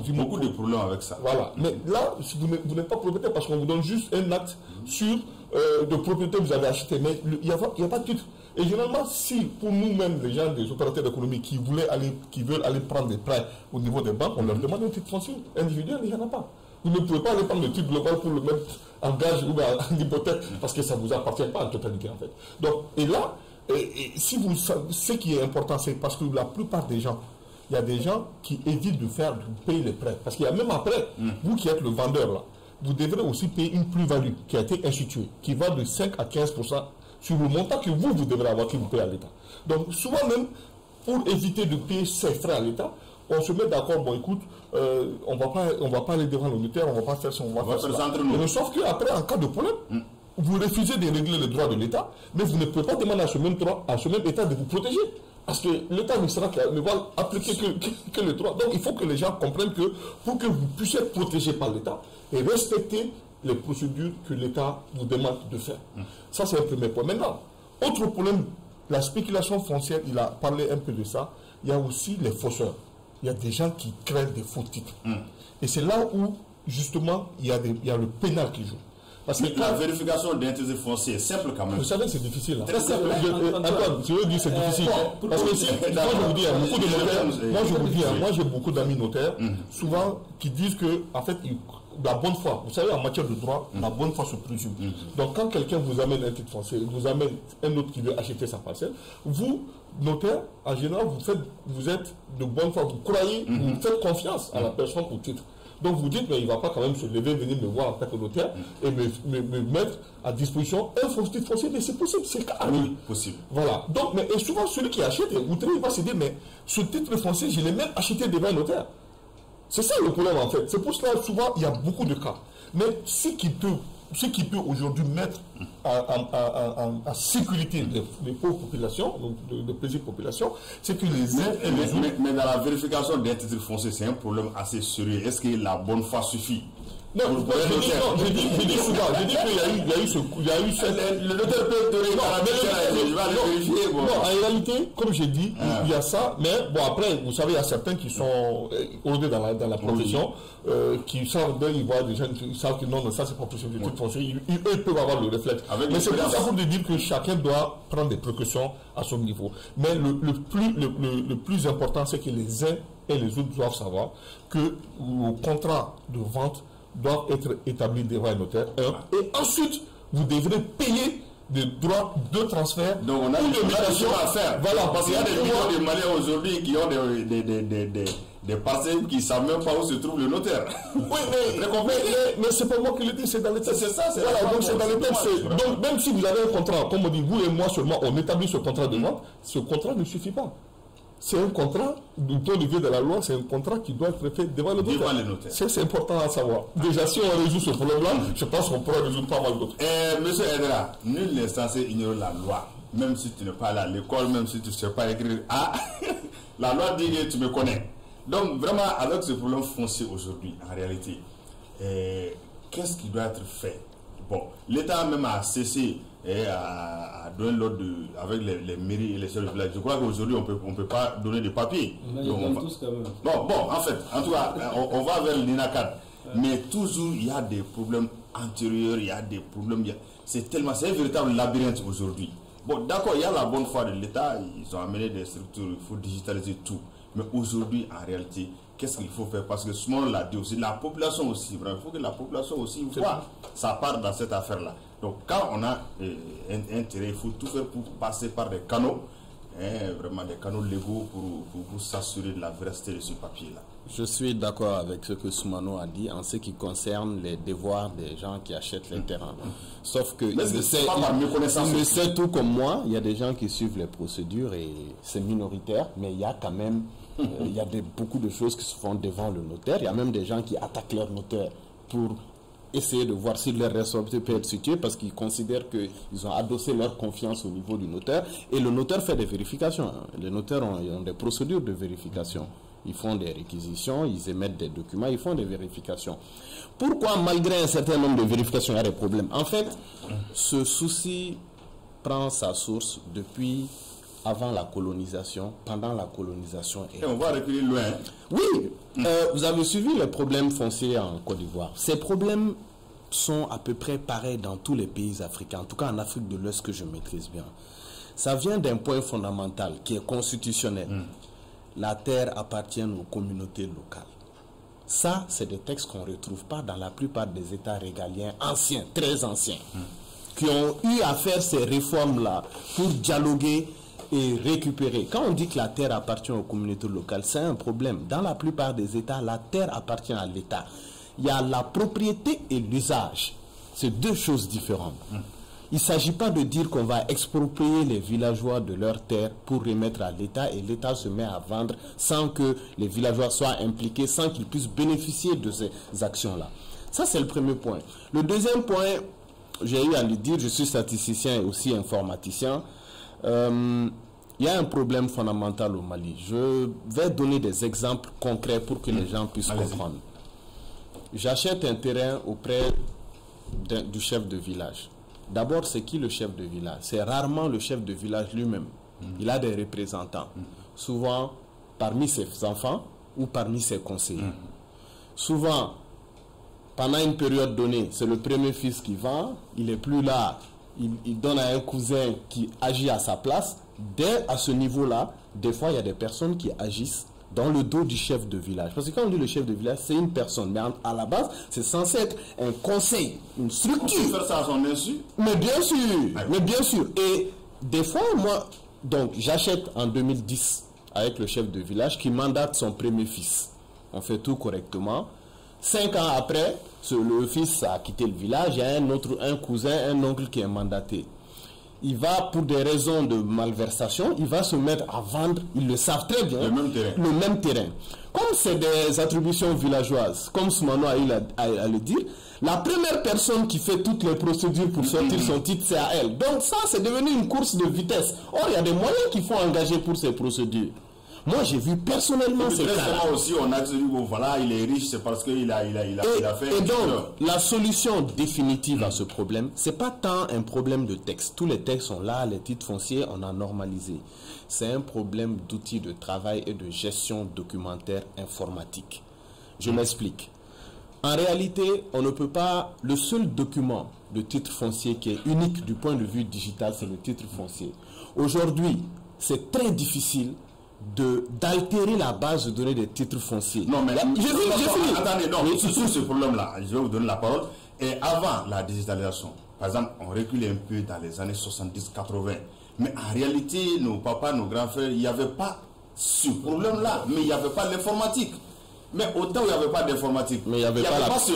beaucoup de problèmes avec ça. Voilà. Mais là, si vous n'êtes pas propriétaire parce qu'on vous donne juste un acte sur de propriété que vous avez acheté, mais il n'y a pas de titre. Et généralement, si pour nous-mêmes, les gens des opérateurs d'économie qui veulent aller prendre des prêts au niveau des banques, on leur demande un titre foncier individuel, il n'y en a pas. Vous ne pouvez pas aller prendre le titre global pour le mettre en gage ou en hypothèque parce que ça ne vous appartient pas en totalité en fait. Donc, et là, ce qui est important, c'est parce que la plupart des gens, il y a des gens qui évitent de payer les prêts. Parce qu'il y a même après, vous qui êtes le vendeur là, vous devrez aussi payer une plus-value qui a été instituée, qui va de 5 à 15% sur le montant que vous devrez avoir que vous payez à l'État. Donc souvent même, pour éviter de payer ces frais à l'État, on se met d'accord, bon écoute, on va pas aller devant le notaire, on va pas faire ça, on va faire ça. Mais sauf qu'après, en cas de problème, vous refusez de régler les droits de l'État, mais vous ne pouvez pas demander à ce même État de vous protéger. Parce que l'État ne va appliquer que le droit. Donc il faut que les gens comprennent que pour que vous puissiez être protégé par l'État et respecter les procédures que l'État vous demande de faire. Ça, c'est un premier point. Maintenant, autre problème, la spéculation foncière, il a parlé un peu de ça. Il y a aussi les fausseurs. Il y a des gens qui créent des faux titres. Et c'est là où, justement, il y a le pénal qui joue. Parce que la vérification d'intérêt foncier est simple quand même. Vous savez, c'est difficile. Très simple. Antoine, je veux dire c'est difficile. Parce que si, moi je vous dis, beaucoup de notaires, moi j'ai beaucoup d'amis notaires, souvent qui disent que, en fait, la bonne foi, vous savez, en matière de droit, la bonne foi se présume. Donc quand quelqu'un vous amène un titre foncier, vous amène un autre qui veut acheter sa parcelle, vous, notaire, en général, vous êtes de bonne foi, vous croyez, vous faites confiance à la personne au titre. Donc vous dites, mais il ne va pas quand même se lever, venir me voir en tant que notaire et me mettre à disposition un faux titre foncier, mais c'est possible, c'est carré. Oui, possible. Voilà. Donc, mais, et souvent, celui qui achète, il va se dire, mais ce titre foncier, je l'ai même acheté devant un notaire. C'est ça le problème en fait. C'est pour cela, souvent, il y a beaucoup de cas. Mais ce qui peut aujourd'hui mettre en sécurité les pauvres populations, de petites populations, c'est que les uns et les autres... Mais dans la vérification des titres fonciers, c'est un problème assez sérieux. Est-ce que la bonne foi suffit? Non, je dis souvent, je dis qu'il y a eu le notaire peut te regarder, je vais aller vérifier. Non, en réalité, comme j'ai dit, il y a ça, mais bon, après, vous savez, il y a certains qui sont rodés dans la profession, qui savent, ils voient des gens, ils savent que non, ça c'est pas possible, eux peuvent avoir le réflexe. Mais c'est pour ça pour dire que chacun doit prendre des précautions à son niveau. Mais le plus important, c'est que les uns et les autres doivent savoir que le contrat de vente doivent être établis devant un notaire. Et ensuite, vous devrez payer des droits de transfert. Donc on a une mutation à faire. Voilà, parce qu'il y a des millions de Maliens aujourd'hui qui ont des parcelles qui ne savent même pas où se trouve le notaire. Oui, mais c'est pas moi qui le dis, c'est dans les textes. C'est ça, c'est voilà, donc c'est dans les textes. Vraiment. Donc même si vous avez un contrat, comme on dit, vous et moi seulement, on établit ce contrat de vente, ce contrat ne suffit pas. C'est un contrat, du point de vue de la loi, c'est un contrat qui doit être fait devant le notaire. C'est important à savoir. Déjà, si on résout ce problème-là, je pense qu'on pourra résoudre pas mal d'autres. Monsieur Edra, nul n'est censé ignorer la loi. Même si tu n'es pas allé à l'école, même si tu ne sais pas écrire. Ah, la loi dit que tu me connais. Donc, vraiment, avec ce problème foncier aujourd'hui, en réalité, qu'est-ce qui doit être fait? Bon, l'État même a cessé à donner l'ordre avec les mairies et les chefs de village. Je crois qu'aujourd'hui, on ne peut pas donner de papier. Tous quand même. Bon, en fait, en tout cas, on va vers l'INACAD. Mais toujours, il y a des problèmes antérieurs, il y a des problèmes. C'est un véritable labyrinthe aujourd'hui. Bon, d'accord, il y a la bonne foi de l'État, ils ont amené des structures, il faut digitaliser tout. Mais aujourd'hui, en réalité, qu'est-ce qu'il faut faire? Parce que ce monde l'a dit aussi, la population aussi, il faut que la population aussi voit sa part dans cette affaire-là. Donc, quand on a intérêt, il faut tout faire pour passer par des canaux, vraiment des canaux légaux pour s'assurer de la véracité de ce papier-là. Je suis d'accord avec ce que Soumano a dit en ce qui concerne les devoirs des gens qui achètent les terrains. Sauf que il le sait tout comme moi, il y a des gens qui suivent les procédures et c'est minoritaire, mais il y a quand même beaucoup de choses qui se font devant le notaire. Il y a même des gens qui attaquent leur notaire pour essayer de voir si leur responsabilité peut être située parce qu'ils considèrent qu'ils ont adossé leur confiance au niveau du notaire et le notaire fait des vérifications. Les notaires ont des procédures de vérification. Ils font des réquisitions, ils émettent des documents, ils font des vérifications. Pourquoi, malgré un certain nombre de vérifications, il y a des problèmes? En fait, ce souci prend sa source depuis avant la colonisation, pendant la colonisation. Et on va reculer loin. Oui, vous avez suivi les problèmes fonciers en Côte d'Ivoire. Ces problèmes sont à peu près pareils dans tous les pays africains, en tout cas en Afrique de l'Ouest que je maîtrise bien. Ça vient d'un point fondamental qui est constitutionnel. La terre appartient aux communautés locales. Ça, c'est des textes qu'on ne retrouve pas dans la plupart des États régaliens anciens, très anciens, qui ont eu à faire ces réformes-là pour dialoguer et récupérer. Quand on dit que la terre appartient aux communautés locales, c'est un problème. Dans la plupart des États, la terre appartient à l'État. Il y a la propriété et l'usage. C'est deux choses différentes. Il ne s'agit pas de dire qu'on va exproprier les villageois de leurs terres pour remettre à l'État et l'État se met à vendre sans que les villageois soient impliqués, sans qu'ils puissent bénéficier de ces actions-là. Ça, c'est le premier point. Le deuxième point, j'ai eu à le dire, je suis statisticien et aussi informaticien. Il y a un problème fondamental au Mali. Je vais donner des exemples concrets pour que les gens puissent comprendre. J'achète un terrain auprès du chef de village. D'abord, c'est qui le chef de village? C'est rarement le chef de village lui-même. Il a des représentants, souvent parmi ses enfants ou parmi ses conseillers. Souvent, pendant une période donnée, c'est le premier fils qui vend, il n'est plus là, il donne à un cousin qui agit à sa place. Dès à ce niveau-là, des fois, il y a des personnes qui agissent dans le dos du chef de village. Parce que quand on dit le chef de village, c'est une personne. Mais à la base, c'est censé être un conseil, une structure. On peut faire ça à son insu. Mais bien sûr, mais bien sûr. Et des fois, moi, donc j'achète en 2010 avec le chef de village qui mandate son premier fils. On fait tout correctement. 5 ans après, le fils a quitté le village, il y a un cousin, un oncle qui est mandaté. Il va, pour des raisons de malversation, il va se mettre à vendre, ils le savent très bien, le même terrain. Comme c'est des attributions villageoises, comme Soumano a eu à le dire, la première personne qui fait toutes les procédures pour sortir son titre, c'est à elle. Donc ça, c'est devenu une course de vitesse. Or, il y a des moyens qu'il faut engager pour ces procédures. Moi, j'ai vu personnellement ces cas-là. Aussi, on a dit, bon, voilà, il est riche, c'est parce qu'il a fait... Et donc, la solution définitive à ce problème, ce n'est pas tant un problème de texte. Tous les textes sont là, les titres fonciers, on a normalisé. C'est un problème d'outils de travail et de gestion documentaire informatique. Je m'explique. En réalité, on ne peut pas... Le seul document de titre foncier qui est unique du point de vue digital, c'est le titre foncier. Aujourd'hui, c'est très difficile d'altérer la base de données des titres fonciers. Non, mais j'ai fini. Attendez, non, sur ce problème-là, je vais vous donner la parole. Et avant la digitalisation, par exemple, on recule un peu dans les années 70-80. Mais en réalité, nos papas, nos grands frères, il n'y avait pas ce problème-là, mais il n'y avait pas l'informatique. Mais autant où il n'y avait pas d'informatique, mais il n'y avait pas la prédation,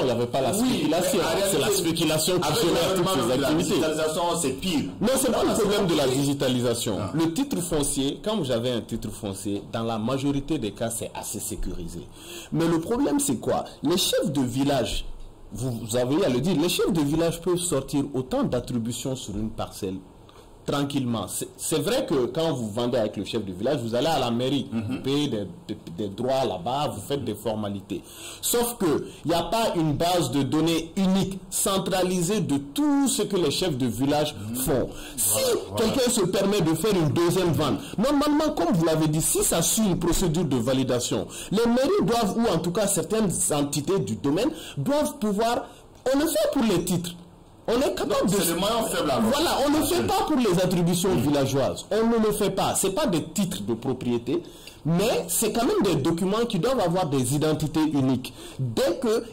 il n'y avait pas la spéculation. C'est la spéculation qui génère toutes ces activités. La digitalisation, c'est pire. Non, c'est pas le problème de la digitalisation. Le titre foncier, quand vous avez un titre foncier, dans la majorité des cas, c'est assez sécurisé. Mais le problème, c'est quoi? Les chefs de village, vous avez à le dire, les chefs de village peuvent sortir autant d'attributions sur une parcelle tranquillement. C'est vrai que quand vous vendez avec le chef de village, vous allez à la mairie, vous payez des droits là-bas, vous faites des formalités. Sauf que il n'y a pas une base de données unique, centralisée de tout ce que les chefs de village font. Si quelqu'un se permet de faire une deuxième vente, normalement, comme vous l'avez dit, si ça suit une procédure de validation, les mairies doivent, ou en tout cas certaines entités du domaine, doivent pouvoir, on le fait pour les titres. On est capable de... Voilà, on ne le fait pas pour les attributions villageoises. On ne le fait pas. Ce n'est pas des titres de propriété, mais c'est quand même des documents qui doivent avoir des identités uniques.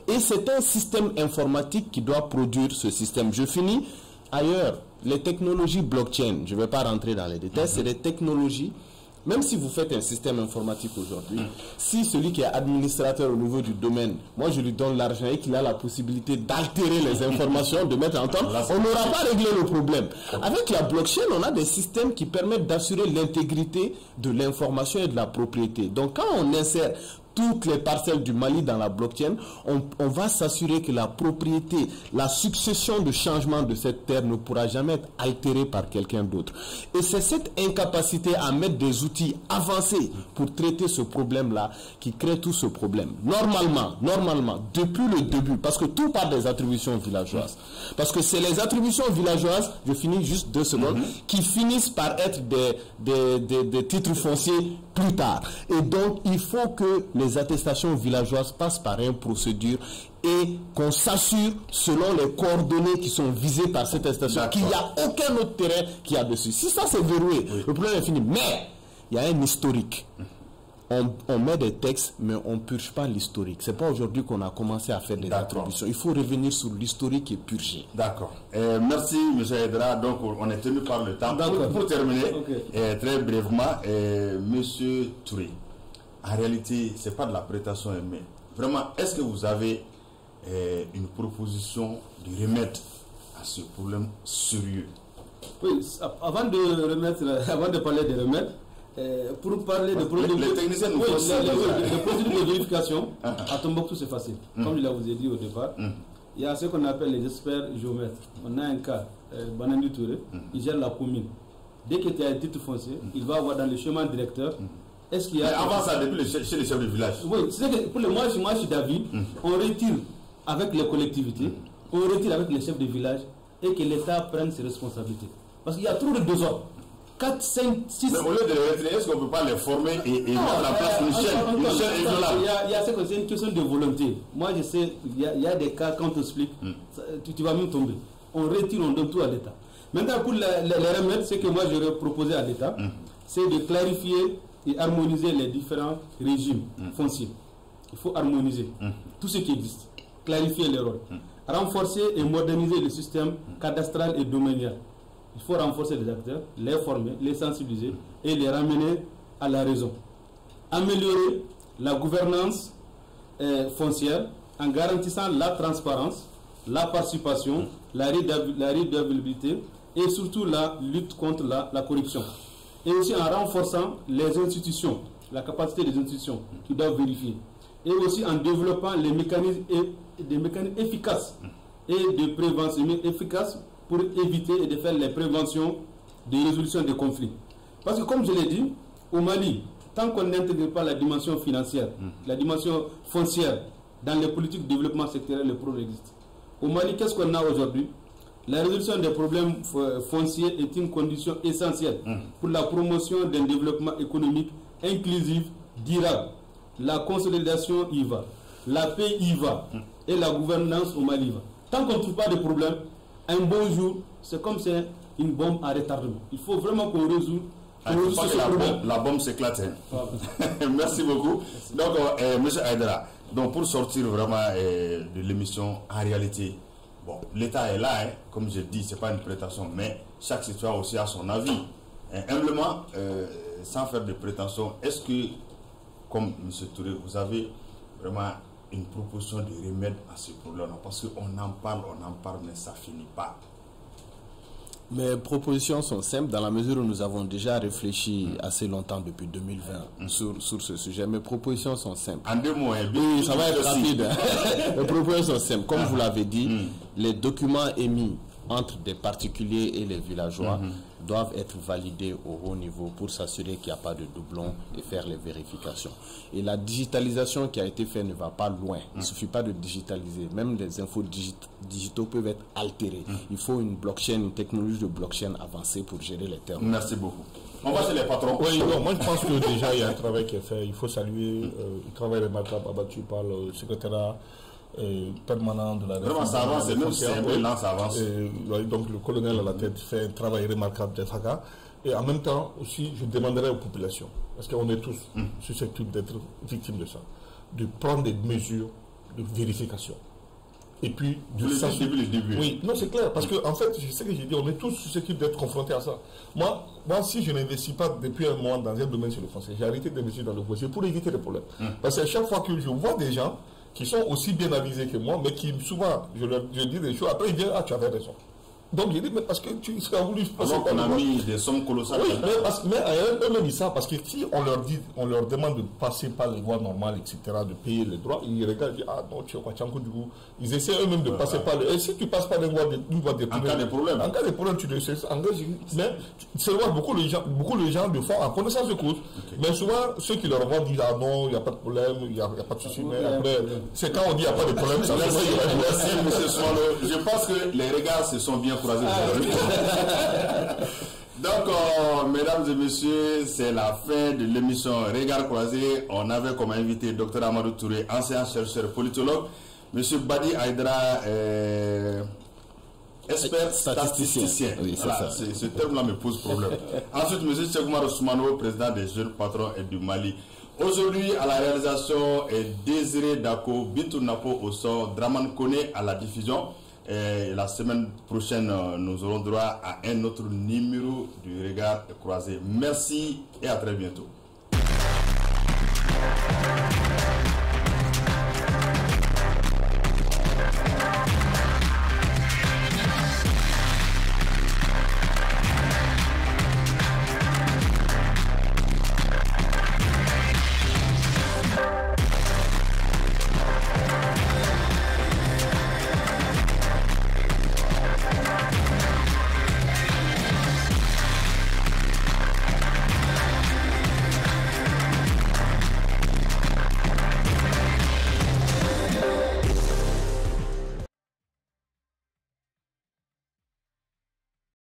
Et c'est un système informatique qui doit produire ce système. Je finis ailleurs. Les technologies blockchain, je ne vais pas rentrer dans les détails, c'est des technologies. Même si vous faites un système informatique aujourd'hui, si celui qui est administrateur au niveau du domaine, moi je lui donne l'argent et qu'il a la possibilité d'altérer les informations, de mettre en temps, on n'aura pas réglé le problème. Avec la blockchain, on a des systèmes qui permettent d'assurer l'intégrité de l'information et de la propriété. Donc quand on insère toutes les parcelles du Mali dans la blockchain, on va s'assurer que la propriété, la succession de changements de cette terre ne pourra jamais être altérée par quelqu'un d'autre. Et c'est cette incapacité à mettre des outils avancés pour traiter ce problème-là qui crée tout ce problème. Normalement, depuis le début, parce que tout part des attributions villageoises. Parce que c'est les attributions villageoises, je finis juste 2 secondes, qui finissent par être des titres fonciers plus tard. Et donc, il faut que les attestations villageoises passent par une procédure et qu'on s'assure, selon les coordonnées qui sont visées par cette attestation, qu'il n'y a aucun autre terrain qui a dessus. Si ça c'est verrouillé, le problème est fini. Mais il y a un historique. On met des textes, mais on ne purge pas l'historique. Ce n'est pas aujourd'hui qu'on a commencé à faire des attributions. Il faut revenir sur l'historique et purger. D'accord. Merci, M. Aidara. Donc, on est tenu par le temps. Pour terminer, très brièvement, M. Touré, en réalité, ce n'est pas de la prétention, mais vraiment, est-ce que vous avez une proposition de remède à ce problème sérieux? Oui, avant de parler de remède, pour parler de procédures de vérification, à Tombouctou c'est facile. Comme je vous ai dit au départ, il y a ce qu'on appelle les experts géomètres. On a un cas, Banandi Touré, il gère la commune. Dès qu'il y a un titre foncier, il va avoir dans le chemin directeur. Est-ce qu'il y a... Mais avant ça, depuis chez les chefs de village. Oui, c'est que pour le moi je suis d'avis, on retire avec les collectivités, on retire avec les chefs de village et que l'État prenne ses responsabilités. Parce qu'il y a trop de désordre. 4, 5, 6... Mais au lieu de les retirer, est-ce qu'on ne peut pas les former et mettre en place une chaîne isolable? C'est une question de volonté. Moi, je sais, il y a des cas, quand on t'explique, tu vas même tomber. On retire, on donne tout à l'État. Maintenant, pour les remèdes, ce que moi j'aurais proposé à l'État, c'est de clarifier et harmoniser les différents régimes fonciers. Il faut harmoniser tout ce qui existe, clarifier les rôles, renforcer et moderniser le système cadastral et domanial. Il faut renforcer les acteurs, les former, les sensibiliser et les ramener à la raison. Améliorer la gouvernance foncière en garantissant la transparence, la participation, la redevabilité et surtout la lutte contre la corruption. Et aussi en renforçant les institutions, la capacité des institutions qui doivent vérifier. Et aussi en développant des mécanismes efficaces et de prévention efficaces pour éviter et de faire les préventions de résolution des conflits. Parce que comme je l'ai dit, au Mali, tant qu'on n'intègre pas la dimension financière, la dimension foncière dans les politiques de développement sectoriel, le problème existe. Au Mali, qu'est-ce qu'on a aujourd'hui? La résolution des problèmes fonciers est une condition essentielle pour la promotion d'un développement économique inclusif, durable. La consolidation y va, la paix y va et la gouvernance au Mali va. Tant qu'on ne trouve pas de problème, un bon jour, c'est comme c'est une bombe à retardement. Il faut vraiment qu'on résout. La bombe s'éclate. Merci beaucoup. Donc, M. Aidara, donc pour sortir vraiment de l'émission, en réalité, bon, l'État est là, comme je dis, ce n'est pas une prétention, mais chaque citoyen aussi a son avis. Humblement, sans faire de prétention, est-ce que, comme M. Touré, vous avez vraiment une proposition de remède à ce problème? Parce qu'on en parle, mais ça ne finit pas. Mes propositions sont simples dans la mesure où nous avons déjà réfléchi assez longtemps depuis 2020 sur ce sujet. Mes propositions sont simples. En 2 mois, oui, ça va être rapide. Mes propositions sont simples. Comme vous l'avez dit, les documents émis entre des particuliers et les villageois doivent être validés au haut niveau pour s'assurer qu'il n'y a pas de doublons et faire les vérifications. Et la digitalisation qui a été faite ne va pas loin. Il ne suffit pas de digitaliser. Même les infos digitaux peuvent être altérés. Il faut une blockchain, une technologie de blockchain avancée pour gérer les termes. Merci beaucoup. On va chez les patrons. Oui, non, moi je pense que déjà il y a un travail qui est fait. Il faut saluer le travail remarquable abattu par le secrétariat permanent de la réforme. Vraiment, ça avance, même si c'est un peu lent, ça avance. Donc le colonel à la tête fait un travail remarquable de FACA. Et en même temps, aussi, je demanderai aux populations, parce qu'on est tous susceptibles d'être victimes de ça, de prendre des mesures de vérification. Et puis, le début. Oui, non, c'est clair, parce que en fait, c'est ce que j'ai dit, on est tous susceptibles d'être confrontés à ça. Moi, si je n'investis pas depuis un mois dans un domaine sur le français, j'ai arrêté d'investir dans le foncier pour éviter les problèmes. Parce que chaque fois que je vois des gens qui sont aussi bien avisés que moi, mais qui souvent, je dis des choses, après ils disent, ah, tu avais raison. Donc je dis, mais parce que tu serais voulu passer par on a mis des sommes colossales. Oui, mais eux-mêmes ils savent, parce que si on leur demande de passer par les voies normales, etc., de payer les droits, ils regardent, ils disent, ah non, tu es quoi, du coup. Ils essaient eux-mêmes de passer par les... Et si tu passes par une voie de en cas de problème. En cas de problème, tu le sais. Mais c'est vrai, beaucoup de gens le font en connaissance de cause. Mais souvent, ceux qui leur vendent disent, ah non, il n'y a pas de problème, il n'y a pas de souci. Mais après, c'est quand on dit, il n'y a pas de problème, ça merci, M. Soumaoro. Je pense que les regards se sont bien croisés. Donc, mesdames et messieurs, c'est la fin de l'émission Regard croisé. On avait comme invité Dr Amadou Touré, ancien chercheur politologue, M. Badi Aïdra, expert statisticien. Oui, voilà, ce terme-là me pose problème. Ensuite, M. Cheikh Ousmane, président des jeunes patrons et du Mali. Aujourd'hui, à la réalisation, Désiré Dako, Bintou Napo au son, Draman Kone à la diffusion. Et la semaine prochaine, nous aurons droit à un autre numéro du Regard croisé. Merci et à très bientôt.